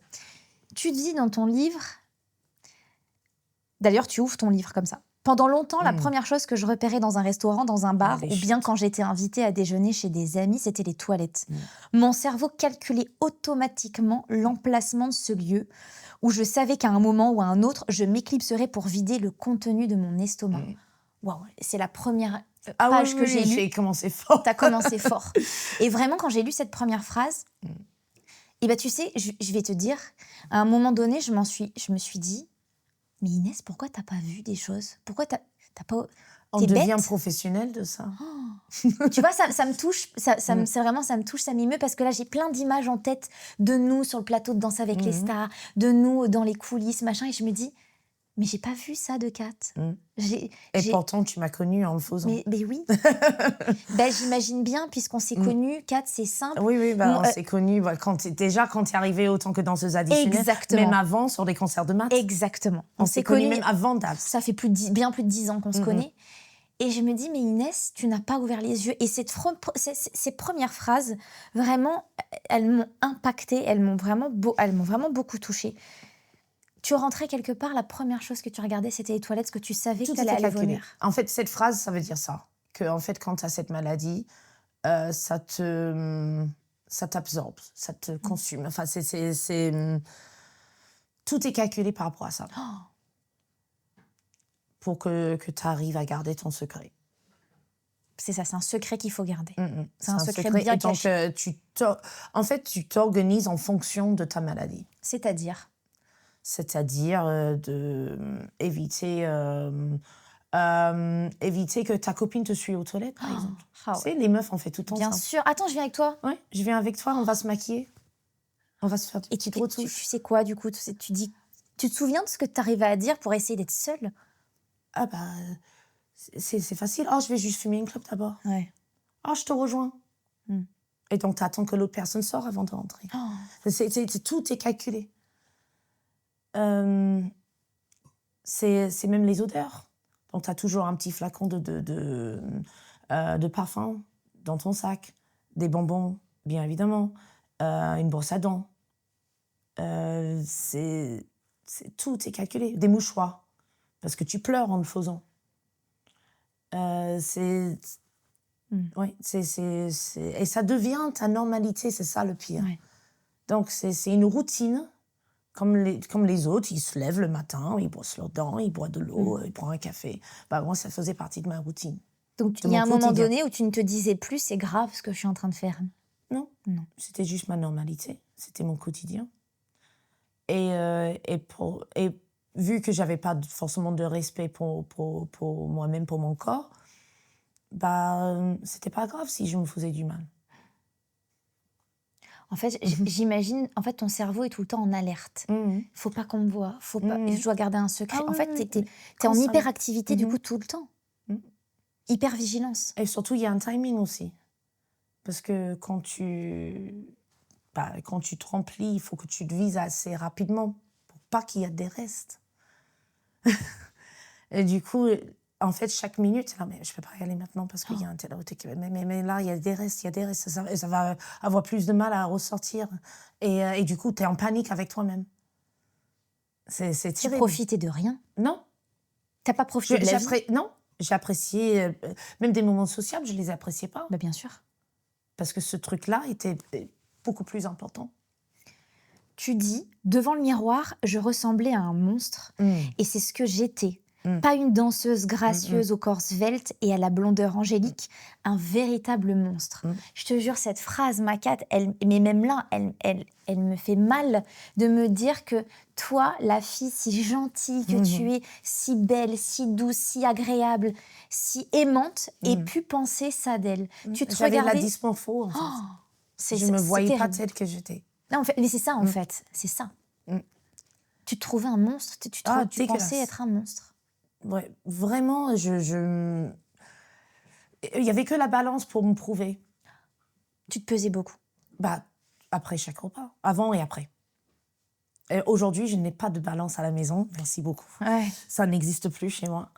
Tu dis dans ton livre... D'ailleurs, tu ouvres ton livre comme ça. Pendant longtemps, la première chose que je repérais dans un restaurant, dans un bar, les ou bien chutes. quand j'étais invitée à déjeuner chez des amis, c'était les toilettes. Mon cerveau calculait automatiquement l'emplacement de ce lieu où je savais qu'à un moment ou à un autre, je m'éclipserais pour vider le contenu de mon estomac. Waouh, c'est la première Ah page oui, que oui, j'ai oui, lue. j'ai commencé fort. T'as commencé fort. Et vraiment, quand j'ai lu cette première phrase, et tu sais, je vais te dire, à un moment donné, je me suis dit, mais Inès, pourquoi t'as pas vu des choses? Pourquoi t'as pas... On T'es devient bête? professionnel de ça. Tu vois, ça me touche, c'est vraiment, ça me touche, ça m'émeut, parce que là, j'ai plein d'images en tête de nous sur le plateau de Danse avec les stars, de nous dans les coulisses, machin, et je me dis, mais j'ai pas vu ça de Kat. Et pourtant, tu m'as connue en le faisant. Mais oui. J'imagine bien, puisqu'on s'est connus, Kat, c'est simple. Oui, on s'est connus quand tu es arrivée autant que danseuse additionnelle. Exactement. Même avant, sur des concerts de maths. Exactement. On s'est connus même avant DAPS. Ça fait bien plus de 10 ans qu'on se connaît. Et je me dis, mais Inès, tu n'as pas ouvert les yeux. Et ces premières phrases, vraiment, elles m'ont impactée, elles m'ont vraiment beaucoup touchée. Tu rentrais quelque part, la première chose que tu regardais, c'était les toilettes, parce que tu savais que tu allais aller vomir. En fait, cette phrase, ça veut dire ça. Que, en fait, quand tu as cette maladie, ça t'absorbe, ça te consume. Enfin, tout est calculé par rapport à ça. Pour que tu arrives à garder ton secret. C'est ça, c'est un secret qu'il faut garder. C'est un secret bien caché. En fait, tu t'organises en fonction de ta maladie. C'est-à-dire éviter que ta copine te suive aux toilettes, par exemple. Tu sais, les meufs, on fait tout le temps ça. Bien sûr. Attends, je viens avec toi. Oui, je viens avec toi, on va se maquiller. On va se faire des petites retouches. Tu sais quoi, du coup, tu te souviens de ce que tu arrivais à dire pour essayer d'être seule? Ah bah, c'est facile. Oh, je vais juste fumer une clope d'abord. Ouais. Oh, je te rejoins. Et donc, tu attends que l'autre personne sorte avant de rentrer. Tout est calculé. C'est même les odeurs. Donc, tu as toujours un petit flacon de parfum dans ton sac, des bonbons, bien évidemment, une brosse à dents. Tout est calculé. Des mouchoirs, parce que tu pleures en le faisant. Et ça devient ta normalité, c'est ça le pire. Ouais. Donc, c'est une routine. Comme les autres, ils se lèvent le matin, ils brossent leurs dents, ils boivent de l'eau, ils prennent un café. Moi, ça faisait partie de ma routine. Donc, il y a un moment donné où tu ne te disais plus, c'est grave ce que je suis en train de faire. Non. C'était juste ma normalité. C'était mon quotidien. Et vu que j'avais pas forcément de respect pour moi-même, pour mon corps, c'était pas grave si je me faisais du mal. En fait, j'imagine, en fait, ton cerveau est tout le temps en alerte. Faut pas qu'on me voie, faut pas, je dois garder un secret. En fait, t'es en hyperactivité du coup tout le temps. Hypervigilance. Et surtout, il y a un timing aussi. Parce que quand tu te remplis, il faut que tu te vises assez rapidement pour pas qu'il y ait des restes. Et du coup, en fait, chaque minute, là, mais je peux pas y aller maintenant parce qu'il y a un tel mais là, il y a des restes, ça va avoir plus de mal à ressortir. Et du coup, tu es en panique avec toi-même. C'est terrible. Tu profitais de rien? Non. T'as pas profité de la vie? Non. J'appréciais, même des moments sociaux, je les appréciais pas. Bien sûr. Parce que ce truc-là était beaucoup plus important. Tu dis, devant le miroir, je ressemblais à un monstre. Et c'est ce que j'étais. Pas une danseuse gracieuse au corps svelte et à la blondeur angélique, un véritable monstre. Je te jure, cette phrase, ma Kat, mais même là, elle me fait mal de me dire que toi, la fille si gentille que tu es, si belle, si douce, si agréable, si aimante, ait pu penser ça d'elle. Tu te J'avais regardais... la dysmorphose, en fait. Je me voyais pas telle que j'étais. Non, en fait, mais c'est ça, en fait. C'est ça. Tu te trouvais un monstre. Tu pensais être un monstre. Ouais, vraiment, il y avait que la balance pour me prouver. Tu te pesais beaucoup? Après chaque repas, avant et après. Et aujourd'hui, je n'ai pas de balance à la maison, merci beaucoup. Ouais. Ça n'existe plus chez moi.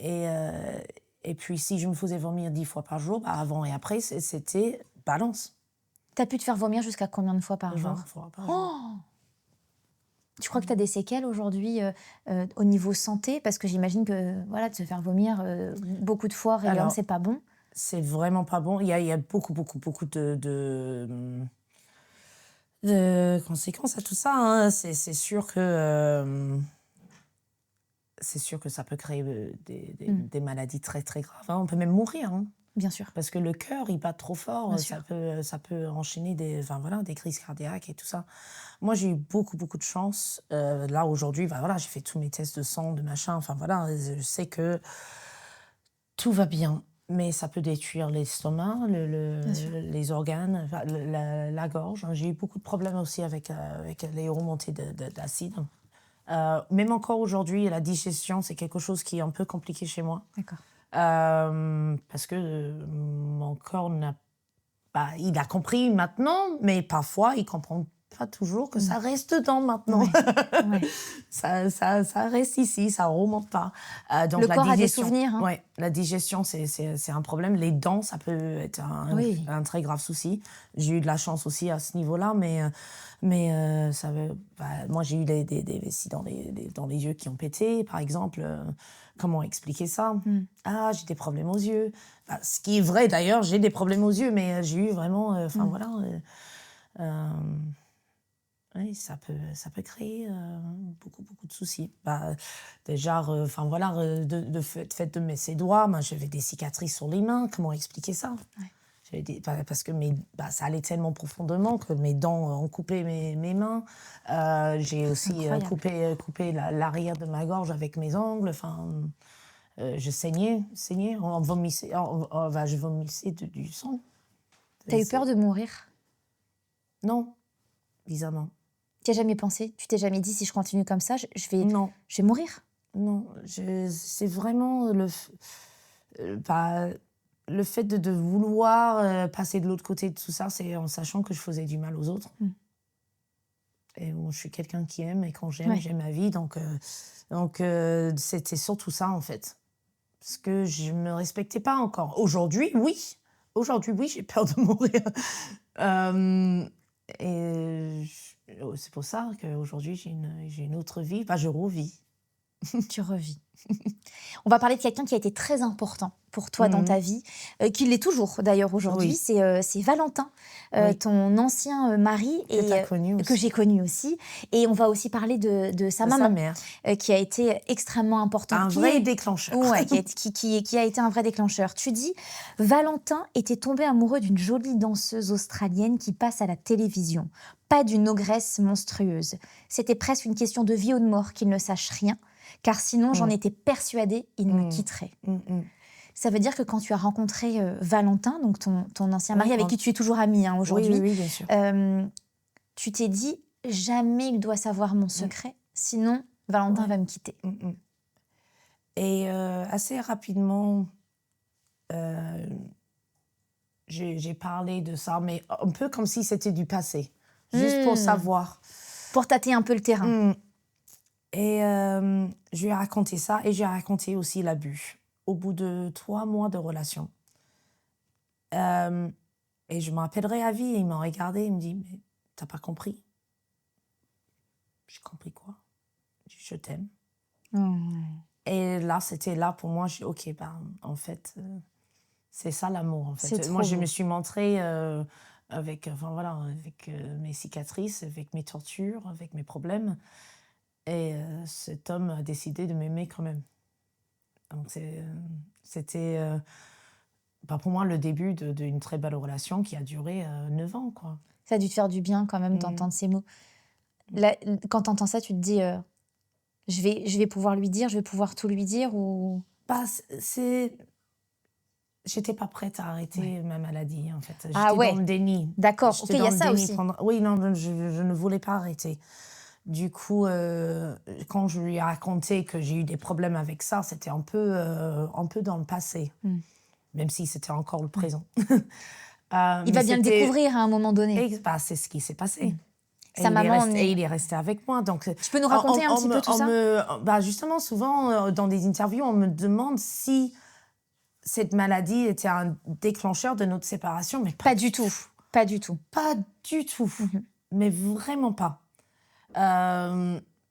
Et puis, si je me faisais vomir 10 fois par jour, avant et après, c'était balance. T'as pu te faire vomir jusqu'à combien de fois par jour? 20 fois par jour. Tu crois que tu as des séquelles aujourd'hui au niveau santé? Parce que j'imagine que voilà, de se faire vomir beaucoup de fois régulièrement, Alors, c'est pas bon. c'est vraiment pas bon. Il y a beaucoup, beaucoup, beaucoup de conséquences à tout ça, hein. C'est sûr que ça peut créer des maladies très, très graves, hein. On peut même mourir, hein. Bien sûr, Parce que le cœur, il bat trop fort, bien sûr. ça peut enchaîner enfin, voilà, des crises cardiaques et tout ça. Moi, j'ai eu beaucoup, beaucoup de chance. Là, aujourd'hui, bah, voilà, j'ai fait tous mes tests de sang, de machin. Enfin, voilà, je sais que tout va bien. Mais ça peut détruire l'estomac, Bien sûr. les organes, enfin, la gorge. J'ai eu beaucoup de problèmes aussi avec les remontées d'acide. Même encore aujourd'hui, la digestion, c'est quelque chose qui est un peu compliqué chez moi. D'accord. Parce que mon corps il a compris maintenant, mais parfois il comprend pas toujours que ça reste dedans maintenant. Ouais. Ouais. Ça reste ici, ça remonte pas. Donc Le la corps a des digestion, souvenirs, hein. ouais, la digestion, c'est un problème. Les dents, ça peut être Oui. un très grave souci. J'ai eu de la chance aussi à ce niveau-là, moi j'ai eu des vessies dans les yeux qui ont pété, par exemple. Comment expliquer ça? Ah, j'ai des problèmes aux yeux. Bah, ce qui est vrai d'ailleurs, j'ai des problèmes aux yeux, mais j'ai eu vraiment, voilà. Oui, ça peut créer beaucoup, beaucoup de soucis. Bah, déjà, enfin voilà, fait de ces doigts, moi, j'avais des cicatrices sur les mains. Comment expliquer ça? Ouais. Parce que ça allait tellement profondément que mes dents ont coupé mes mains. J'ai aussi Incroyable. coupé l'arrière de ma gorge avec mes ongles. Enfin, je saignais, on vomissait, je vomissais du sang. T'as eu peur de mourir? Non, bizarrement. Tu as jamais pensé? Tu t'es jamais dit, si je continue comme ça, Non. je vais mourir? Non, c'est vraiment le fait de vouloir passer de l'autre côté de tout ça, c'est en sachant que je faisais du mal aux autres. Et bon, je suis quelqu'un qui aime, et quand j'aime, Ouais. j'aime ma vie. Donc, c'était surtout ça, en fait. Parce que je me respectais pas encore. Aujourd'hui, oui. Aujourd'hui, oui, j'ai peur de mourir. C'est pour ça qu'aujourd'hui, j'ai une autre vie. Enfin, je revis. Tu revis. On va parler de quelqu'un qui a été très important pour toi dans ta vie, qui l'est toujours d'ailleurs aujourd'hui, Oui. c'est Valentin, Oui. ton ancien mari Que tu as connu aussi. que j'ai connu aussi. Et on va aussi parler de sa De maman, sa mère. qui a été extrêmement importante. Un vrai déclencheur. Ouais, qui a été un vrai déclencheur. Tu dis, Valentin était tombé amoureux d'une jolie danseuse australienne qui passe à la télévision, pas d'une ogresse monstrueuse. C'était presque une question de vie ou de mort qu'il ne sache rien, car sinon, j'en étais persuadée, il me quitterait. Ça veut dire que quand tu as rencontré Valentin, donc ton ancien mari, avec qui tu es toujours amie aujourd'hui, Oui, bien sûr. tu t'es dit, jamais il doit savoir mon secret, sinon Valentin va me quitter. Et assez rapidement, j'ai parlé de ça, mais un peu comme si c'était du passé, juste pour savoir. Pour tâter un peu le terrain. Et je lui ai raconté ça, et j'ai raconté aussi l'abus au bout de 3 mois de relation. Et je me rappellerai à vie, et il m'a regardé, il me dit, mais t'as pas compris? J'ai compris quoi? Je t'aime. Et là, c'était là pour moi, ok, en fait, c'est ça l'amour, en fait. Moi, je me suis montrée avec mes cicatrices, avec mes tortures, avec mes problèmes. Et cet homme a décidé de m'aimer quand même. Donc, c'était pour moi le début d'une très belle relation qui a duré 9 ans, quoi. Ça a dû te faire du bien quand même d'entendre ces mots. Là, quand tu entends ça, tu te dis, je vais pouvoir lui dire, je vais pouvoir tout lui dire ou... J'étais pas prête à arrêter ma maladie, en fait. J'étais ouais. dans le déni. D'accord, J'étais ok, il y a dans le ça déni aussi. Oui, non, je ne voulais pas arrêter. Du coup, quand je lui ai raconté que j'ai eu des problèmes avec ça, c'était un peu dans le passé, même si c'était encore le présent. Il va bien le découvrir à un moment donné. Et, c'est ce qui s'est passé. Sa maman et il est resté avec moi. Donc, tu peux nous raconter un petit peu tout ça? Justement, souvent, dans des interviews, on me demande si cette maladie était un déclencheur de notre séparation, mais pas du tout. Pas du tout. Pas du tout. Mais vraiment pas.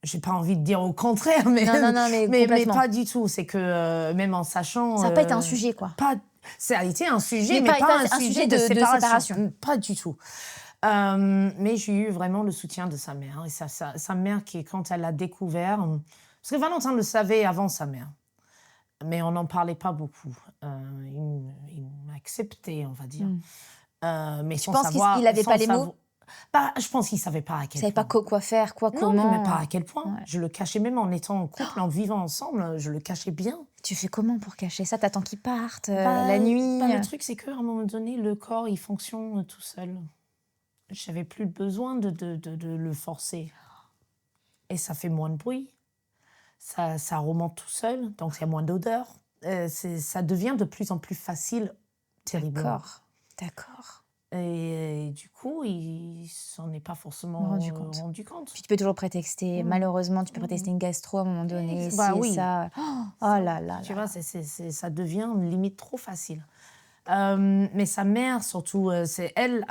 j'ai pas envie de dire au contraire, mais, Non, mais mais complètement. pas du tout. C'est que même en sachant... Ça n'a pas été un sujet, quoi. Ça a été un sujet, Mais mais pas un un sujet de séparation. séparation. Pas du tout. Mais j'ai eu vraiment le soutien de sa mère. Et sa mère, quand elle l'a découvert... Parce que Valentin le savait avant sa mère. Mais on n'en parlait pas beaucoup. Il m'acceptait, on va dire. Mais Tu penses qu'il n'avait pas les mots? Je pense qu'il ne savait pas à quel point. Il ne savait pas quoi faire, comment. Non, mais pas à quel point. Ouais. Je le cachais même en étant en couple, en vivant ensemble, je le cachais bien. Tu fais comment pour cacher ça? T'attends qu'il parte la nuit? Le truc, c'est qu'à un moment donné, le corps, il fonctionne tout seul. Je n'avais plus besoin de le forcer. Et ça fait moins de bruit. Ça remonte tout seul, donc il y a moins d'odeur. Ça devient de plus en plus facile, terriblement. D'accord. Et du coup, il s'en est pas forcément rendu compte. Puis tu peux toujours prétexter. Malheureusement, tu peux prétexter une gastro à un moment donné. Oui. Ça. Oh là là. Tu vois, ça devient limite trop facile. Mais sa mère, surtout, c'est elle.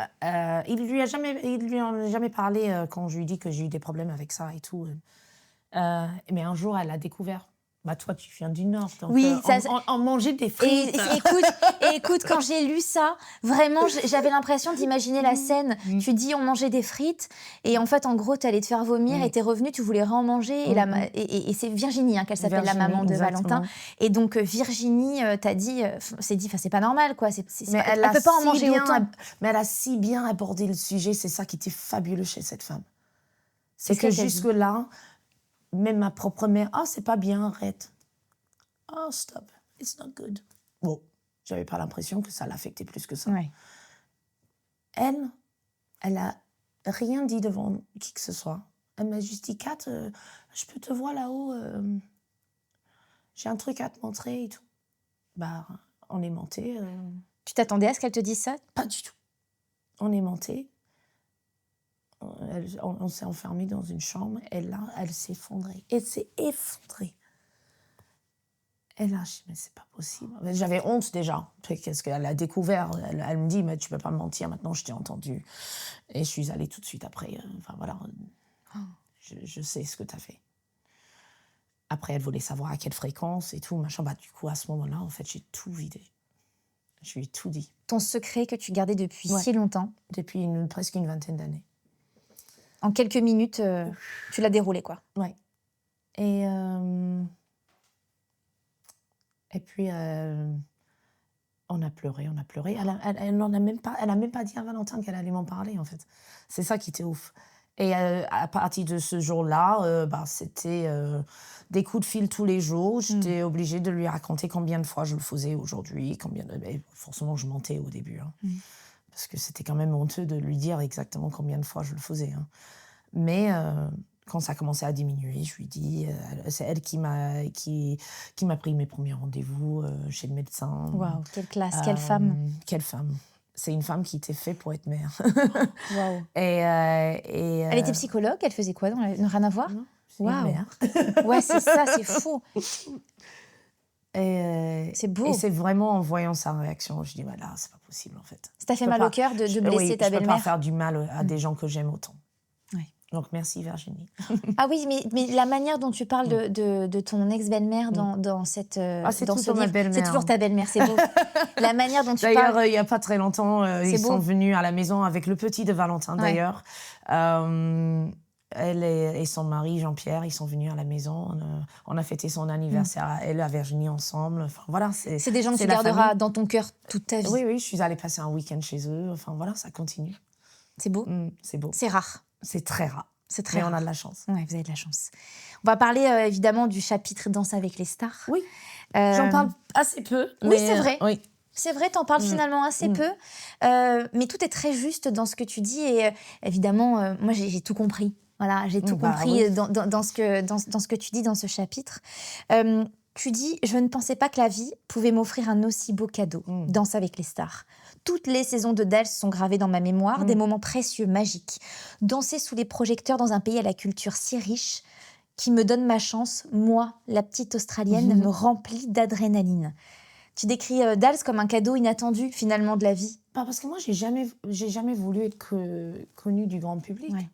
Il lui a jamais parlé quand je lui dis que j'ai eu des problèmes avec ça et tout. Mais un jour, elle a découvert. Toi, tu viens du Nord, donc oui, on mangeait des frites. Et écoute, quand j'ai lu ça, vraiment, j'avais l'impression d'imaginer la scène. Tu dis, on mangeait des frites, et en fait, en gros, t'allais te faire vomir, et t'es revenue, tu voulais en-manger. Et c'est Virginie qu'elle s'appelle, la maman de Valentin. Et donc, Virginie s'est dit, c'est pas normal, quoi. Elle peut pas en manger autant. Mais elle a si bien abordé le sujet, c'est ça qui était fabuleux chez cette femme. C'est que jusque-là... Même ma propre mère, c'est pas bien, arrête. Stop, it's not good. Bon, j'avais pas l'impression que ça l'affectait plus que ça. Ouais. Elle a rien dit devant qui que ce soit. Elle m'a juste dit, Kat, je peux te voir là-haut, j'ai un truc à te montrer et tout. On est monté. Tu t'attendais à ce qu'elle te dise ça? Pas du tout. On est monté. On s'est enfermés dans une chambre et là, elle s'est effondrée. Elle s'est effondrée. Et là, je dis, mais c'est pas possible. J'avais honte déjà. Qu'est-ce qu'elle a découvert? Elle me dit, mais tu peux pas me mentir, maintenant je t'ai entendu. Et je suis allée tout de suite après. Je sais ce que tu as fait. Après, elle voulait savoir à quelle fréquence et tout, machin. Du coup, à ce moment-là, en fait, j'ai tout vidé. Je lui ai tout dit. Ton secret que tu gardais depuis si longtemps? Depuis presque une vingtaine d'années. En quelques minutes, tu l'as déroulé, quoi. Ouais. Et puis, on a pleuré. Elle n'a même pas dit à Valentin qu'elle allait m'en parler, en fait. C'est ça qui était ouf. Et à partir de ce jour-là, c'était des coups de fil tous les jours. J'étais obligée de lui raconter combien de fois je le faisais aujourd'hui. Forcément, je mentais au début. Parce que c'était quand même honteux de lui dire exactement combien de fois je le faisais. Mais quand ça a commencé à diminuer, je lui ai dit, c'est elle qui m'a pris mes premiers rendez-vous chez le médecin. Waouh, quelle classe, quelle femme. Quelle femme. C'est une femme qui était faite pour être mère. Waouh. Elle était psychologue, elle faisait quoi? Rien à voir? Non, c'est une mère. Ouais, c'est ça, c'est fou. C'est beau. Et c'est vraiment en voyant sa réaction, je dis, là, c'est pas possible, en fait. Ça t'a fait mal au cœur de blesser ta belle-mère? Je peux pas faire du mal à des gens que j'aime autant. Ouais. Donc, merci Virginie. Ah oui, mais la manière dont tu parles de ton ex-belle-mère dans cette c'est dans toujours ce ma livre, belle-mère. c'est toujours ta belle-mère, c'est beau. La manière dont tu D'ailleurs, parles... il n'y a pas très longtemps, ils sont venus à la maison avec le petit de Valentin, d'ailleurs. Elle et son mari, Jean-Pierre, ils sont venus à la maison. On a fêté son anniversaire à elle, à Virginie, ensemble. Enfin, voilà, c'est des gens que tu garderas dans ton cœur toute ta vie. Oui, je suis allée passer un week-end chez eux. Enfin, voilà, ça continue. C'est beau. C'est beau. C'est rare. C'est très rare. C'est très rare. Mais on a de la chance. Oui, vous avez de la chance. On va parler évidemment du chapitre Danse avec les stars. Oui. J'en parle assez peu. Oui, c'est vrai. Oui. C'est vrai, t'en parles finalement assez peu. Mais tout est très juste dans ce que tu dis. Et évidemment, moi, j'ai tout compris. Voilà, j'ai tout compris dans ce que tu dis dans ce chapitre. Tu dis « Je ne pensais pas que la vie pouvait m'offrir un aussi beau cadeau. Danse avec les stars. Toutes les saisons de Dals sont gravées dans ma mémoire, des moments précieux, magiques. Danser sous les projecteurs dans un pays à la culture si riche qui me donne ma chance, moi, la petite Australienne, me remplit d'adrénaline. » Tu décris Dals comme un cadeau inattendu, finalement, de la vie. Parce que moi, j'ai jamais voulu être connue du grand public. Ouais.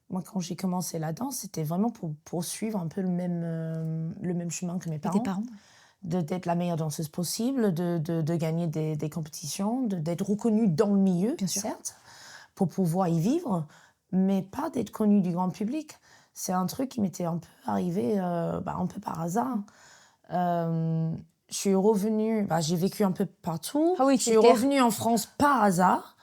Moi, quand j'ai commencé la danse, c'était vraiment pour poursuivre un peu le même chemin que mes Et parents. tes parents? D'être la meilleure danseuse possible, de gagner des compétitions, d'être reconnue dans le milieu, Bien sûr. certes, pour pouvoir y vivre, mais pas d'être connue du grand public. C'est un truc qui m'était un peu arrivé un peu par hasard. Je suis revenue, j'ai vécu un peu partout. Ah oui, Je suis c'est clair. revenue en France par hasard.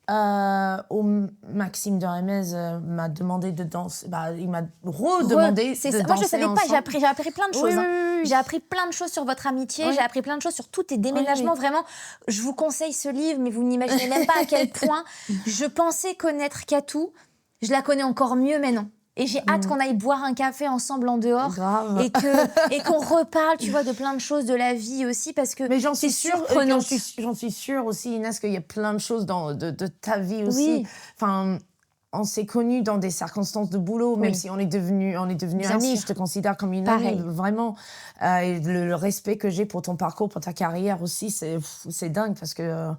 Maxime de Remez m'a demandé de danser. Il m'a redemandé C'est de ça. Moi, je danser savais pas. ensemble. J'ai appris plein de choses. Oui, hein. oui, oui. J'ai appris plein de choses sur votre amitié. Oui. J'ai appris plein de choses sur tous tes déménagements. Oui. Vraiment, je vous conseille ce livre, mais vous n'imaginez même pas à quel point je pensais connaître Katou. Je la connais encore mieux maintenant. Et j'ai hâte qu'on aille boire un café ensemble en dehors. Grave. Et qu'on reparle, tu vois, de plein de choses de la vie aussi, parce que Mais j'en suis c'est sûre, surprenant. j'en suis sûre aussi, Inès, qu'il y a plein de choses de ta vie aussi. Oui. Enfin, on s'est connus dans des circonstances de boulot, même Oui. si on est devenus Bien amis. sûr. Je te considère comme une Pareil. amie, vraiment. Et le respect que j'ai pour ton parcours, pour ta carrière aussi, c'est dingue parce que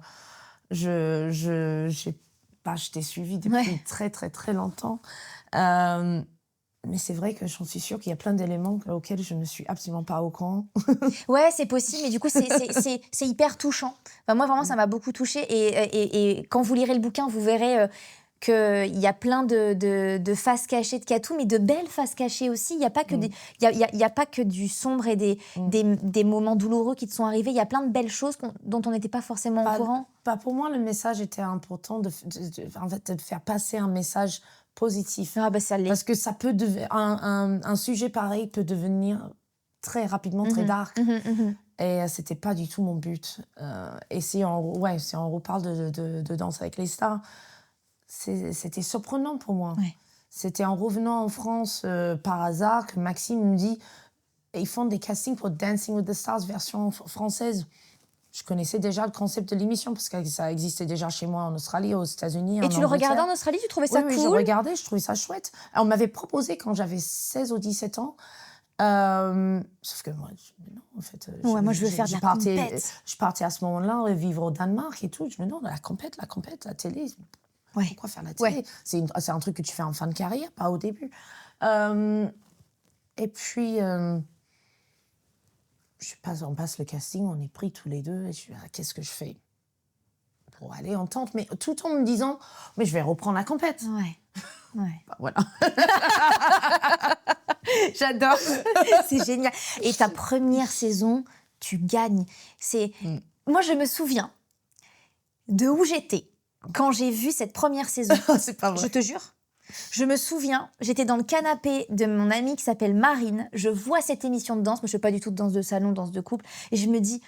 je t'ai suivie depuis très, très, très longtemps. Mais c'est vrai que j'en suis sûre qu'il y a plein d'éléments auxquels je ne suis absolument pas au courant. Ouais, c'est possible, mais du coup, c'est hyper touchant. Enfin, moi, vraiment, ça m'a beaucoup touchée. Et quand vous lirez le bouquin, vous verrez qu'il y a plein de faces cachées de Katou, mais de belles faces cachées aussi. Il n'y a pas que y a pas que du sombre et des moments douloureux qui te sont arrivés. Il y a plein de belles choses dont on n'était pas forcément au courant. Pour moi, le message était important de faire passer un message positif. Ah, bah, ça l'est. Parce que ça peut un sujet pareil peut devenir très rapidement très dark. Et c'était pas du tout mon but. Et si on reparle de Danse avec les stars, c'était surprenant pour moi. Ouais. C'était en revenant en France par hasard que Maxime me dit ils font des castings pour Dancing with the Stars version française. Je connaissais déjà le concept de l'émission parce que ça existait déjà chez moi en Australie, aux États-Unis. Et tu le regardais en Australie, tu trouvais ça cool? Oui, je regardais, je trouvais ça chouette. Alors, on m'avait proposé quand j'avais 16 ou 17 ans. Sauf que moi, non, en fait. Moi, je veux faire de la compète. Je partais à ce moment-là vivre au Danemark et tout. Je me dis non, la compète, la télé. Ouais. Pourquoi faire la télé? C'est un truc que tu fais en fin de carrière, pas au début. Et puis. On passe le casting, on est pris tous les deux, et je dis, qu'est-ce que je fais pour aller en tente, mais tout en me disant, mais je vais reprendre la compète. Ouais. Voilà. J'adore. C'est génial. Et ta première saison, tu gagnes. Moi, je me souviens de où j'étais quand j'ai vu cette première saison. C'est pas vrai. Je te jure. Je me souviens, j'étais dans le canapé de mon amie qui s'appelle Marine. Je vois cette émission de danse. Moi, je fais pas du tout de danse de salon, danse de couple. Et je me dis,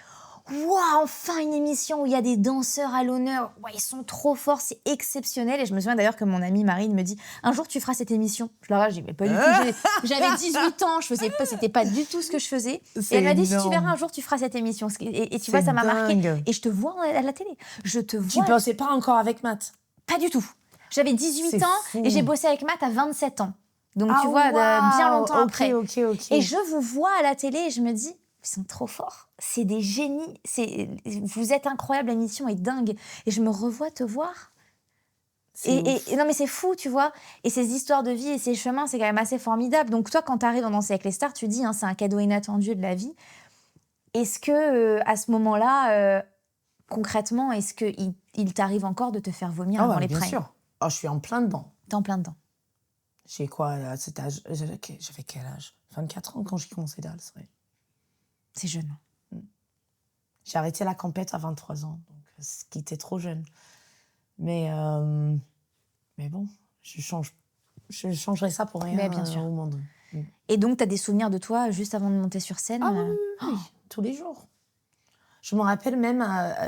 waouh, enfin une émission où il y a des danseurs à l'honneur. Ouais, ils sont trop forts, c'est exceptionnel. Et je me souviens d'ailleurs que mon amie Marine me dit, un jour tu feras cette émission. Je leur ai dit, mais pas du tout. J'avais 18 ans, c'était pas du tout ce que je faisais. Et elle m'a dit, si tu verras un jour tu feras cette émission. Et tu vois, ça m'a marqué. Et je te vois à la télé. Tu pensais pas encore avec Matt? Pas du tout. J'avais 18 ans et j'ai bossé avec Matt à 27 ans. Donc, tu vois, wow. bien longtemps après. Ok. Et je vous vois à la télé et je me dis, ils sont trop forts. C'est des génies. Vous êtes incroyables, l'émission est dingue. Et je me revois te voir. Et non, mais c'est fou, tu vois. Et ces histoires de vie et ces chemins, c'est quand même assez formidable. Donc, toi, quand tu arrives dans Danser avec les stars, tu dis, c'est un cadeau inattendu de la vie. Est-ce que, à ce moment-là, concrètement, est-ce qu'il t'arrive encore de te faire vomir avant les primes? Bien sûr. Oh, je suis en plein dedans. T'es en plein dedans. J'ai quoi à cet âge? J'avais quel âge? 24 ans quand j'ai commencé danser. C'est jeune. J'ai arrêté la compète à 23 ans, donc, ce qui était trop jeune. Mais bon, je changerais ça pour rien bien sûr. au monde. Et donc, tu as des souvenirs de toi juste avant de monter sur scène? Oui, tous les jours. Je me rappelle même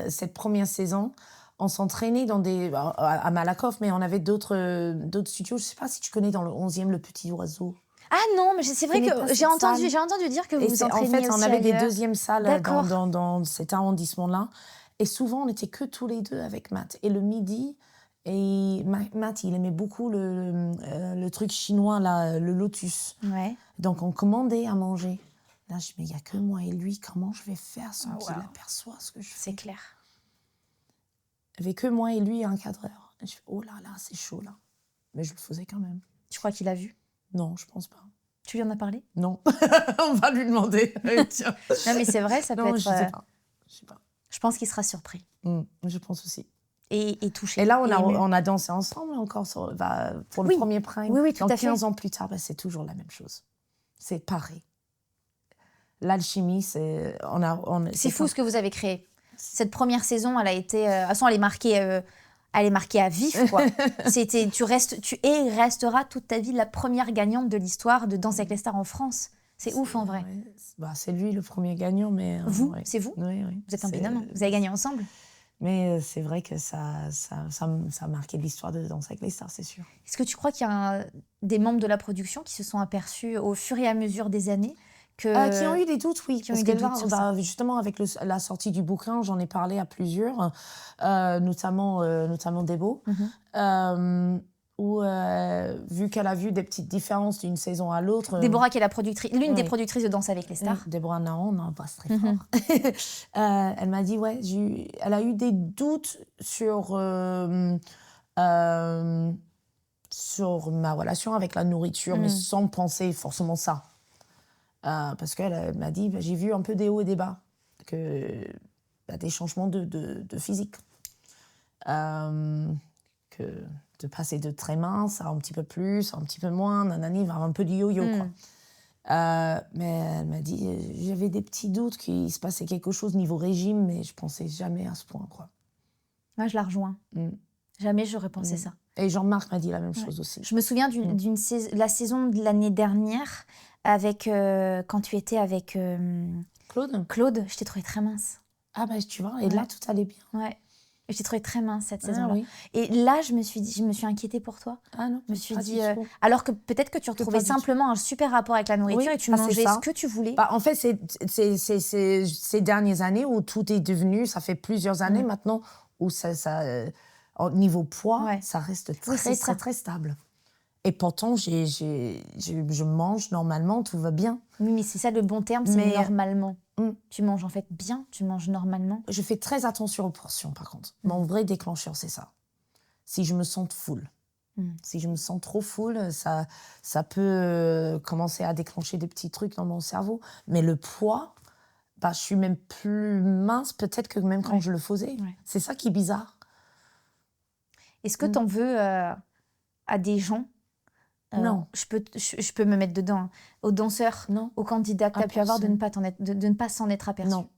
cette première saison, on s'entraînait à Malakoff, mais on avait d'autres studios. Je ne sais pas si tu connais dans le 11e, le Petit Oiseau. Ah non, mais c'est vrai que j'ai entendu dire que vous vous entraîniez aussi. En fait, on avait ailleurs. des deuxièmes salles dans cet arrondissement-là. Et souvent, on n'était que tous les deux avec Matt. Et le midi, Matt, il aimait beaucoup le truc chinois, là, le lotus. Ouais. Donc, on commandait à manger. Là, je me dis, mais il n'y a que moi et lui, comment je vais faire sans qu'il aperçoive ce que je fais? C'est clair. Il n'y avait que moi et lui et un cadreur. Et je fais, oh là là, c'est chaud là. Mais je le faisais quand même. Tu crois qu'il a vu? Non, je pense pas. Tu lui en as parlé? Non, on va lui demander. Tiens. Non, mais c'est vrai, ça peut Non, être... je sais pas. Je sais pas. Je pense qu'il sera surpris Je pense aussi. et touché. Et là, ému. on a dansé ensemble encore pour le Oui. premier Prime. Oui, tout Donc, à fait. 15 ans plus tard, c'est toujours la même chose. C'est pareil. L'alchimie, c'est... C'est fou ce que vous avez créé. Cette première saison, elle a été... de toute façon, elle est marquée à vif, quoi. Tu resteras toute ta vie la première gagnante de l'histoire de Danse avec les stars en France. C'est ouf, en vrai. Ouais. C'est lui le premier gagnant, mais... C'est vous? Oui. Vous êtes un binôme, hein. Vous avez gagné ensemble. Mais c'est vrai que ça a marqué l'histoire de Danse avec les stars, c'est sûr. Est-ce que tu crois qu'il y a des membres de la production qui se sont aperçus au fur et à mesure des années qui ont eu des doutes, oui. Parce que là, justement, avec la sortie du bouquin, j'en ai parlé à plusieurs, notamment Debo, où, vu qu'elle a vu des petites différences d'une saison à l'autre... Déborah, qui est l'une des productrices de Danse avec les stars. Déborah Naon, on embrasse très fort. Elle m'a dit, elle a eu des doutes sur ma relation avec la nourriture, mais sans penser forcément ça. Parce qu'elle m'a dit, j'ai vu un peu des hauts et des bas, des changements de physique. Que de passer de très mince à un petit peu plus, un petit peu moins, nanani, un peu du yo-yo, quoi. Mais elle m'a dit, j'avais des petits doutes qu'il se passait quelque chose niveau régime, mais je pensais jamais à ce point, quoi. Moi, je la rejoins. Jamais j'aurais pensé ça. Et Jean-Marc m'a dit la même chose aussi. Je me souviens la saison de l'année dernière, quand tu étais avec Claude, je t'ai trouvée très mince. Ah tu vois, et là, tout allait bien. Ouais. Je t'ai trouvée très mince cette saison-là. Oui. Et là, je me suis inquiétée pour toi. Ah non, je me suis dit, alors que peut-être que tu retrouvais simplement un super rapport avec la nourriture et tu mangeais ce que tu voulais. En fait, c'est ces dernières années où tout est devenu, ça fait plusieurs années maintenant, où au niveau poids, ça reste très stable. Et pourtant, je mange normalement, tout va bien. Oui, mais c'est ça le bon terme, c'est normalement. Tu manges en fait bien, tu manges normalement. Je fais très attention aux portions, par contre. Mon vrai déclencheur, c'est ça. Si je me sens full. Si je me sens trop full, ça peut commencer à déclencher des petits trucs dans mon cerveau. Mais le poids, je suis même plus mince peut-être que même quand je le faisais. Ouais. C'est ça qui est bizarre. Est-ce que t'en veux à des gens? Non. Je peux me mettre dedans. Aux danseurs, aux candidats que tu as pu avoir, de ne pas s'en être aperçu. Non,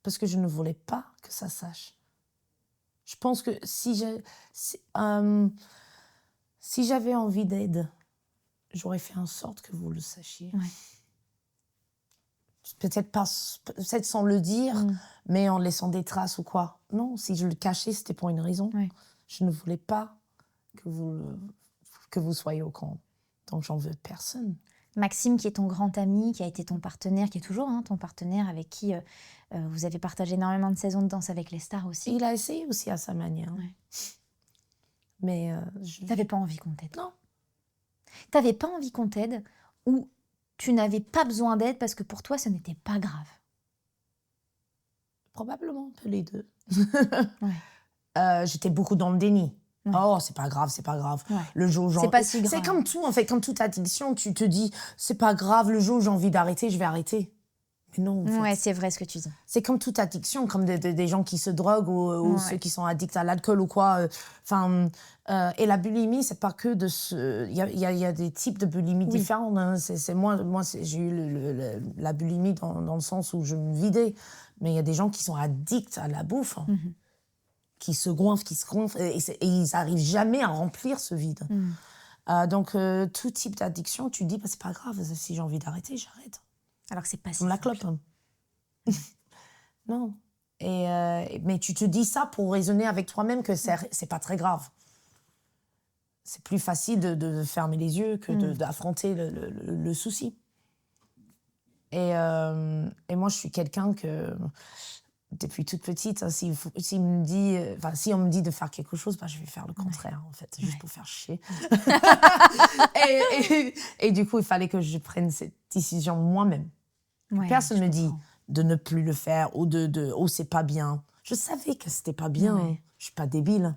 parce que je ne voulais pas que ça sache. Je pense que si j'avais envie d'aide, j'aurais fait en sorte que vous le sachiez. Ouais. Peut-être sans le dire, mais en laissant des traces ou quoi. Non, si je le cachais, c'était pour une raison. Ouais. Je ne voulais pas que vous soyez au courant. Donc, j'en veux personne. Maxime, qui est ton grand ami, qui a été ton partenaire, qui est toujours ton partenaire, avec qui vous avez partagé énormément de saisons de Danse avec les stars aussi. Et il a essayé aussi à sa manière. Ouais. Mais t'avais pas envie qu'on t'aide? Non. T'avais pas envie qu'on t'aide, ou tu n'avais pas besoin d'aide parce que pour toi, ce n'était pas grave? Probablement un peu les deux. J'étais beaucoup dans le déni. Ouais. Oh, c'est pas grave. Ouais. Le jour où c'est pas si grave. C'est comme tout, en fait, comme toute addiction, tu te dis, c'est pas grave, le jour où j'ai envie d'arrêter, je vais arrêter. Mais non, en fait. Ouais, c'est vrai ce que tu dis. C'est comme toute addiction, comme des gens qui se droguent ou ceux qui sont addicts à l'alcool ou quoi. Et la bulimie, c'est pas que de ce... Il y a des types de bulimie différents. Hein. Moi, j'ai eu la bulimie dans le sens où je me vidais. Mais il y a des gens qui sont addicts à la bouffe. Hein. Qui se gonflent, et ils n'arrivent jamais à remplir ce vide. Donc, tout type d'addiction, tu te dis, c'est pas grave, si j'ai envie d'arrêter, j'arrête. Alors que c'est pas si comme la clope. Hein. Non. Mais tu te dis ça pour raisonner avec toi-même que c'est pas très grave. C'est plus facile de fermer les yeux que d'affronter le souci. Et moi, je suis quelqu'un que... Depuis toute petite, hein, si on me dit de faire quelque chose, je vais faire le contraire, en fait, juste pour faire chier. et du coup, il fallait que je prenne cette décision moi-même. Personne ne me dit de ne plus le faire ou oh, c'est pas bien. Je savais que c'était pas bien. Je suis pas débile.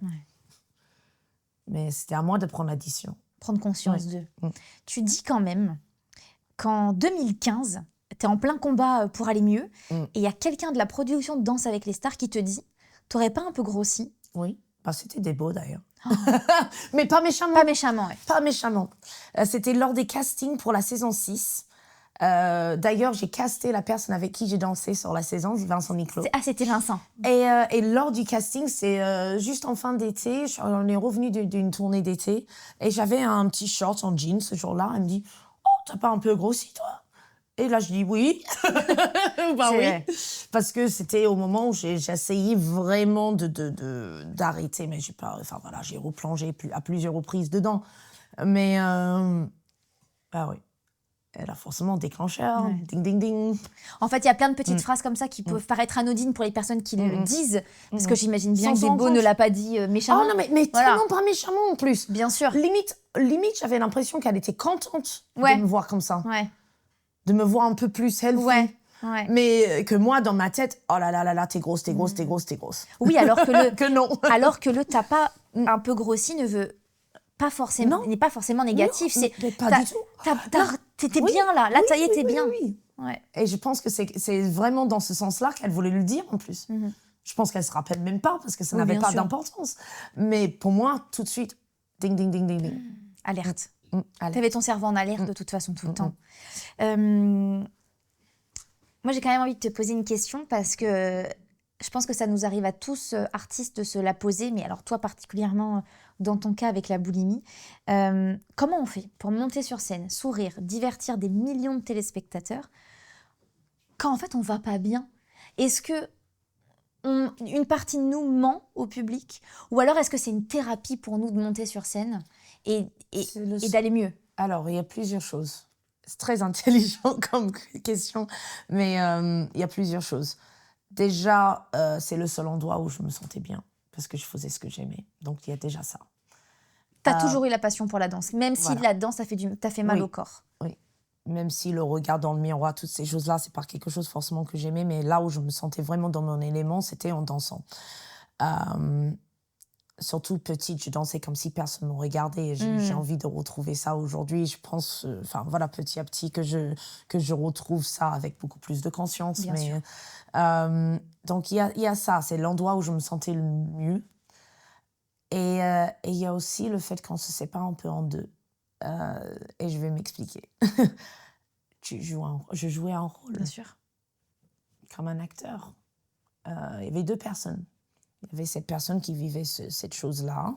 Mais c'était à moi de prendre la décision. prendre conscience Ouais. d'eux. Tu dis quand même qu'en 2015, tu es en plein combat pour aller mieux et il y a quelqu'un de la production de Danse avec les stars qui te dit « T'aurais pas un peu grossi ?» Oui, bah, c'était des beaux d'ailleurs. Mais pas méchamment. Pas méchamment, ouais. Pas méchamment. C'était lors des castings pour la saison 6. D'ailleurs, j'ai casté la personne avec qui j'ai dansé sur la saison, Vincent Niclot. C'était Vincent. Et lors du casting, c'est juste en fin d'été, on est revenu d'une tournée d'été, et j'avais un petit short en jeans ce jour-là. Elle me dit « Oh, t'as pas un peu grossi, toi ?» Et là, je dis « Oui. » Bah oui. Parce que c'était au moment où j'essayais vraiment d'arrêter, mais j'ai pas... Enfin voilà, j'ai replongé à plusieurs reprises dedans. Mais, bah oui. Elle a forcément déclencheur, ding, ding, ding. En fait, il y a plein de petites phrases comme ça qui peuvent paraître anodines pour les personnes qui le disent, parce que j'imagine bien que Débo ne l'a pas dit méchamment. Oh non, mais tellement pas méchamment en plus. Bien sûr. Limite j'avais l'impression qu'elle était contente de me voir comme ça. Ouais. De me voir un peu plus healthy. Ouais. Mais que moi, dans ma tête, oh là là là là, t'es grosse, t'es grosse, t'es grosse, t'es grosse. Oui, alors que le... que non. Alors que le t'as pas un peu grossi ne veut pas forcément... n'est pas forcément négatif. Non, mais pas du tout. T'étais bien là. Là, ça y est, t'es bien. Oui. Ouais. Et je pense que c'est vraiment dans ce sens-là qu'elle voulait le dire en plus. Je pense qu'elle se rappelle même pas parce que ça n'avait pas d'importance. Mais pour moi, tout de suite, ding, ding, ding, ding, ding. Alerte. Alerte. T'avais ton cerveau en alerte de toute façon tout le temps. Moi, j'ai quand même envie de te poser une question parce que je pense que ça nous arrive à tous, artistes, de se la poser, mais alors toi particulièrement dans ton cas avec la boulimie. Comment on fait pour monter sur scène, sourire, divertir des millions de téléspectateurs quand en fait on va pas bien? Est-ce que une partie de nous ment au public? Ou alors est-ce que c'est une thérapie pour nous de monter sur scène et d'aller mieux? Alors, il y a plusieurs choses. C'est très intelligent comme question, mais il y a plusieurs choses. Déjà, c'est le seul endroit où je me sentais bien, parce que je faisais ce que j'aimais. Donc, il y a déjà ça. T'as toujours eu la passion pour la danse, même si la danse t'a fait mal au corps. Oui, même si le regard dans le miroir, toutes ces choses-là, c'est pas quelque chose forcément que j'aimais, mais là où je me sentais vraiment dans mon élément, c'était en dansant. Surtout petite, je dansais comme si personne ne me regardait. J'ai envie de retrouver ça aujourd'hui. Je pense, voilà, petit à petit, que je retrouve ça avec beaucoup plus de conscience. Bien sûr. Donc, il y a ça. C'est l'endroit où je me sentais le mieux. Et il y a aussi le fait qu'on se sépare un peu en deux. Et je vais m'expliquer. Je jouais un rôle. Bien sûr. Comme un acteur. Il y avait deux personnes. Il y avait cette personne qui vivait cette chose-là,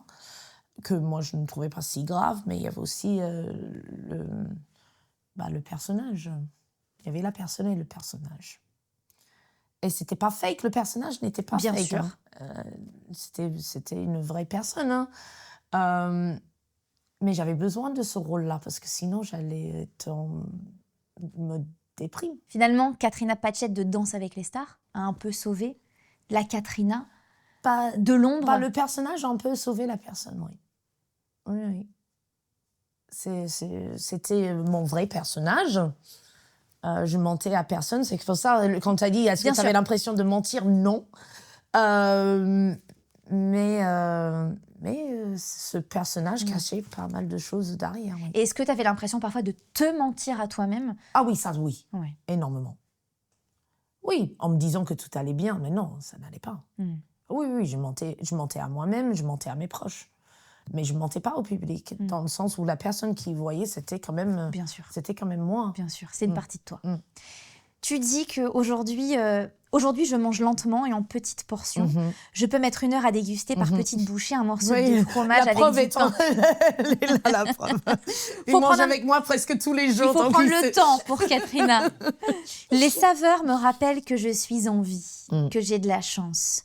que moi, je ne trouvais pas si grave, mais il y avait aussi le personnage. Il y avait la personne et le personnage. Et c'était pas fake, le personnage n'était pas Bien fake. sûr. C'était une vraie personne. Mais j'avais besoin de ce rôle-là, parce que sinon, j'allais être en mode déprime. Finalement, Katrina Patchett de Danse avec les stars a un peu sauvé la Katrina de l'ombre. Le personnage a un peu sauvé la personne, oui. Oui. C'était mon vrai personnage. Je mentais à personne. C'est pour ça, quand tu as dit, est-ce que tu avais l'impression de mentir? Non. Mais ce personnage cachait pas mal de choses derrière. Oui. Et est-ce que tu avais l'impression parfois de te mentir à toi-même? Ah oui, ça, oui. Ouais. Énormément. Oui, en me disant que tout allait bien, mais non, ça n'allait pas. Oui, je mentais à moi-même, je mentais à mes proches. Mais je ne mentais pas au public, dans le sens où la personne qui voyait, c'était quand même, bien sûr. C'était quand même moi. Bien sûr, c'est une partie de toi. Tu dis qu'aujourd'hui, aujourd'hui, je mange lentement et en petites portions. Je peux mettre 1 heure à déguster par petites bouchées un morceau de fromage avec du pain. Elle est là, la preuve. Il mange avec moi presque tous les jours. Il faut prendre le temps pour Katrina. Les saveurs me rappellent que je suis en vie, que j'ai de la chance.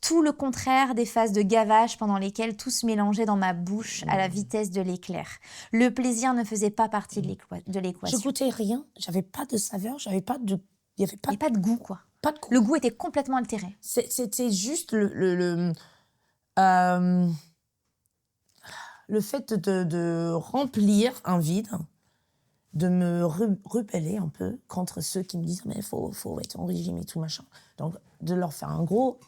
Tout le contraire des phases de gavage pendant lesquelles tout se mélangeait dans ma bouche à la vitesse de l'éclair. Le plaisir ne faisait pas partie de l'équation. Je goûtais rien, j'avais pas de saveur, il y avait pas de goût, quoi. Pas de goût. Le goût était complètement altéré. C'était juste le fait de remplir un vide, de me rebeller un peu contre ceux qui me disent mais faut être en régime et tout machin. Donc de leur faire un gros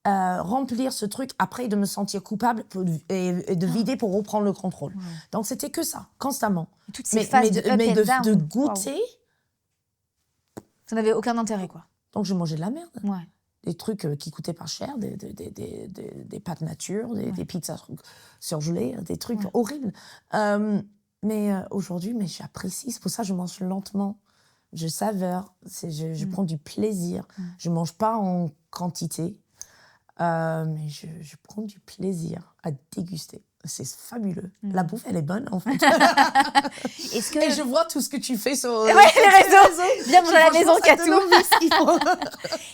remplir ce truc après de me sentir coupable et de vider pour reprendre le contrôle. Ouais. Donc, c'était que ça, constamment. Toutes ces phases de up and down. de goûter. Wow. Ça n'avait aucun intérêt, quoi. Donc, je mangeais de la merde. Ouais. Des trucs qui coûtaient pas cher, des pâtes nature, des pizzas surgelées, des trucs horribles. Mais aujourd'hui, j'apprécie. C'est pour ça que je mange lentement. Je saveur. Je prends du plaisir. Je mange pas en quantité. Mais je prends du plaisir à déguster. C'est fabuleux. La bouffe, elle est bonne, en fait. Et je vois tout ce que tu fais sur les réseaux. Viens manger à la maison, Katou.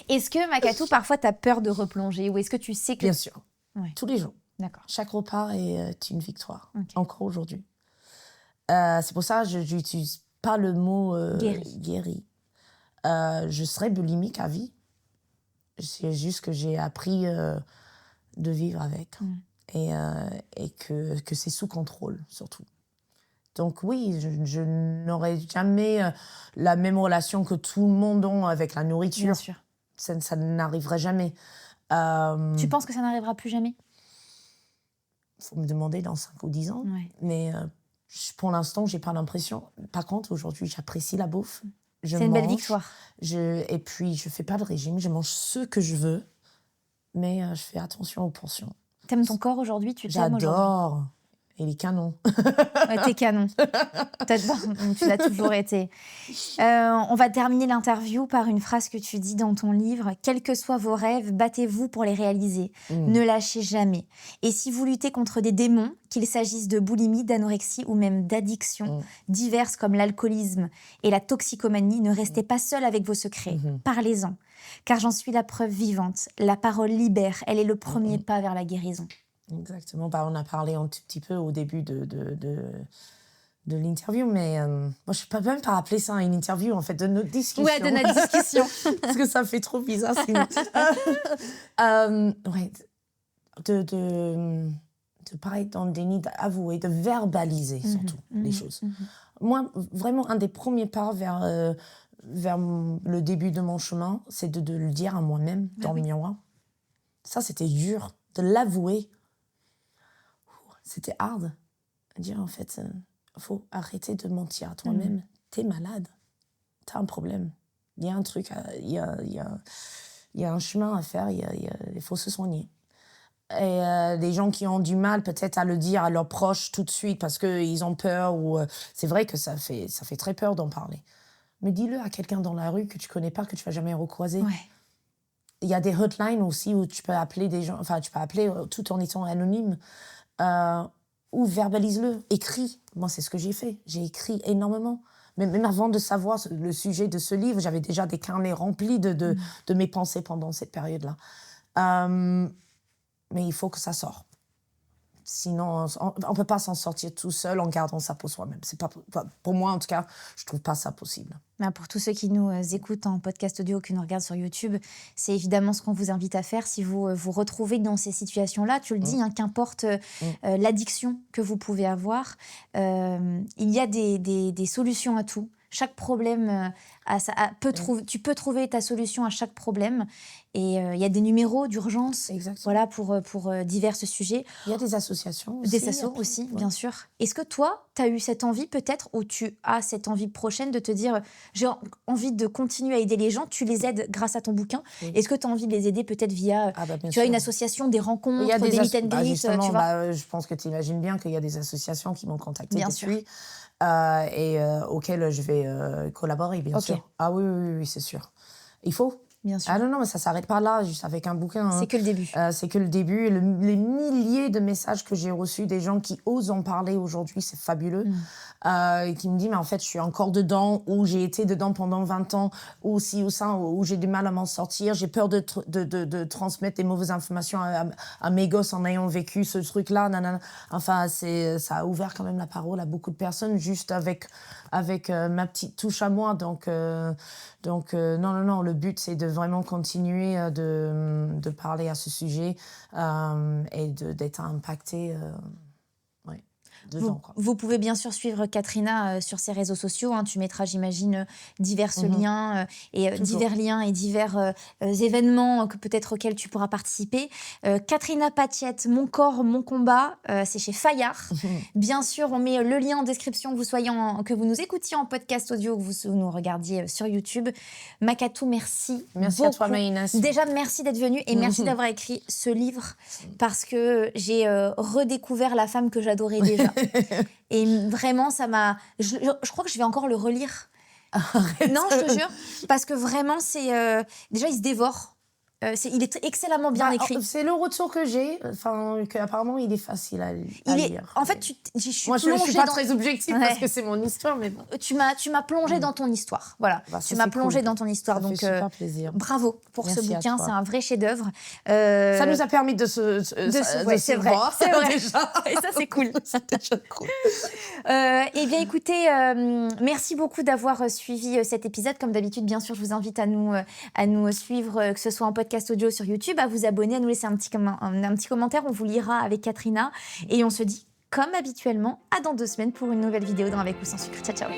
Est-ce que, Makatou, parfois, tu as peur de replonger? Ou est-ce que tu sais que... Bien sûr. Ouais. Tous les jours. D'accord. Chaque repas est une victoire. Okay. Encore aujourd'hui. C'est pour ça que je n'utilise pas le mot guéri. Je serais bulimique à vie. C'est juste que j'ai appris de vivre avec. Et que c'est sous contrôle, surtout. Donc oui, je n'aurai jamais la même relation que tout le monde a avec la nourriture. Bien sûr. Ça n'arriverait jamais. Tu penses que ça n'arrivera plus jamais? Il faut me demander dans 5 ou 10 ans. Ouais. Mais pour l'instant, je n'ai pas l'impression. Par contre, aujourd'hui, j'apprécie la bouffe. C'est une belle victoire. Et puis, je ne fais pas de régime. Je mange ce que je veux. Mais je fais attention aux portions. T'aimes ton corps aujourd'hui? Tu t'aimes aujourd'hui? J'adore. Et les canons. Ouais, t'es canon. Tu l'as toujours été. On va terminer l'interview par une phrase que tu dis dans ton livre. « Quels que soient vos rêves, battez-vous pour les réaliser. Ne lâchez jamais. Et si vous luttez contre des démons, qu'il s'agisse de boulimie, d'anorexie ou même d'addictions diverses comme l'alcoolisme et la toxicomanie, ne restez pas seul avec vos secrets. Parlez-en. Car j'en suis la preuve vivante. La parole libère. Elle est le premier pas vers la guérison. » Exactement. On a parlé un tout petit peu au début de l'interview, mais moi, je ne peux même pas appeler ça une interview, en fait, de notre discussion. Ouais, de notre discussion. Parce que ça fait trop bizarre, sinon. Ouais, de pas être dans le déni, d'avouer, de verbaliser surtout les choses. Moi, vraiment, un des premiers pas vers le début de mon chemin, c'est de le dire à moi-même, dans le miroir. Ça, c'était dur, de l'avouer. C'était hard. Dire, en fait, faut arrêter de mentir à toi-même. T'es malade. T'as un problème. Il y a un truc, il y a un chemin à faire, il faut se soigner. Et des gens qui ont du mal peut-être à le dire à leurs proches tout de suite parce qu'ils ont peur. C'est vrai que ça fait très peur d'en parler. Mais dis-le à quelqu'un dans la rue que tu connais pas, que tu vas jamais recroiser. Ouais. Il y a des hotlines aussi où tu peux appeler des gens, enfin tu peux appeler tout en étant anonyme. Ou verbalise-le, écris. Moi, c'est ce que j'ai fait. J'ai écrit énormément. Même avant de savoir le sujet de ce livre, j'avais déjà des carnets remplis de mes pensées pendant cette période-là. Mais il faut que ça sorte. Sinon, on ne peut pas s'en sortir tout seul en gardant ça pour soi-même. C'est pas, pour moi, en tout cas, je ne trouve pas ça possible. Pour tous ceux qui nous écoutent en podcast audio ou qui nous regardent sur YouTube, c'est évidemment ce qu'on vous invite à faire si vous vous retrouvez dans ces situations-là. Tu le dis, qu'importe l'addiction que vous pouvez avoir, il y a des solutions à tout. Chaque problème, tu peux trouver ta solution à chaque problème. Et il y a des numéros d'urgence voilà, pour divers sujets. Il y a des associations aussi. Des assos aussi, bien sûr. Est-ce que toi, tu as eu cette envie peut-être, ou tu as cette envie prochaine de te dire j'ai envie de continuer à aider les gens, tu les aides grâce à ton bouquin. Est-ce que tu as envie de les aider peut-être via une association, des rencontres, des meet and greet, justement, tu vois je pense que tu imagines bien qu'il y a des associations qui m'ont contacté bien depuis. Et auxquelles je vais collaborer, bien sûr. Ah oui, c'est sûr. Il faut. Bien sûr. Ah non, mais ça ne s'arrête pas là, juste avec un bouquin. C'est que le début. C'est que le début. Les milliers de messages que j'ai reçus, des gens qui osent en parler aujourd'hui, c'est fabuleux. Et qui me disent, mais en fait, je suis encore dedans, ou j'ai été dedans pendant 20 ans, ou ci ou ça, ou j'ai du mal à m'en sortir. J'ai peur de transmettre des mauvaises informations à mes gosses en ayant vécu ce truc-là. Nanana. Enfin, ça a ouvert quand même la parole à beaucoup de personnes, juste avec ma petite touche à moi. Donc, non, le but, c'est de vraiment continuer de parler à ce sujet et d'être impacté. dedans, quoi. Vous pouvez bien sûr suivre Katrina sur ses réseaux sociaux. Hein. Tu mettras, j'imagine, divers liens et divers liens et divers événements que peut-être auxquels tu pourras participer. Katrina Patiette, Mon corps, mon combat, c'est chez Fayard. Bien sûr, on met le lien en description, que vous nous écoutiez en podcast audio, que vous nous regardiez sur YouTube. Makatou, merci. Merci beaucoup. à toi, Maïna. Déjà, merci d'être venue et merci d'avoir écrit ce livre parce que j'ai redécouvert la femme que j'adorais déjà. Et vraiment, ça m'a... Je crois que je vais encore le relire. Non, je te jure. Parce que vraiment, c'est... déjà, il se dévore. Il est excellemment bien écrit. C'est le retour que j'ai. Apparemment, il est facile à lire. En fait, je suis moi, je ne suis pas très objective parce que c'est mon histoire, mais bon. Tu m'as plongé dans ton histoire. Voilà. Tu m'as plongé dans ton histoire. Ça donc, fait super plaisir. Bravo pour ce bouquin. C'est un vrai chef-d'œuvre. Ça nous a permis de se voir. C'est vrai. Déjà. Et ça, c'est cool. C'est déjà cool. Eh bien, écoutez, merci beaucoup d'avoir suivi cet épisode. Comme d'habitude, bien sûr, je vous invite à nous suivre, que ce soit en podcast audio sur YouTube, à vous abonner, à nous laisser un petit commentaire. On vous lira avec Katrina. Et on se dit, comme habituellement, à dans 2 semaines pour une nouvelle vidéo dans Avec ou sans sucre. Ciao, ciao.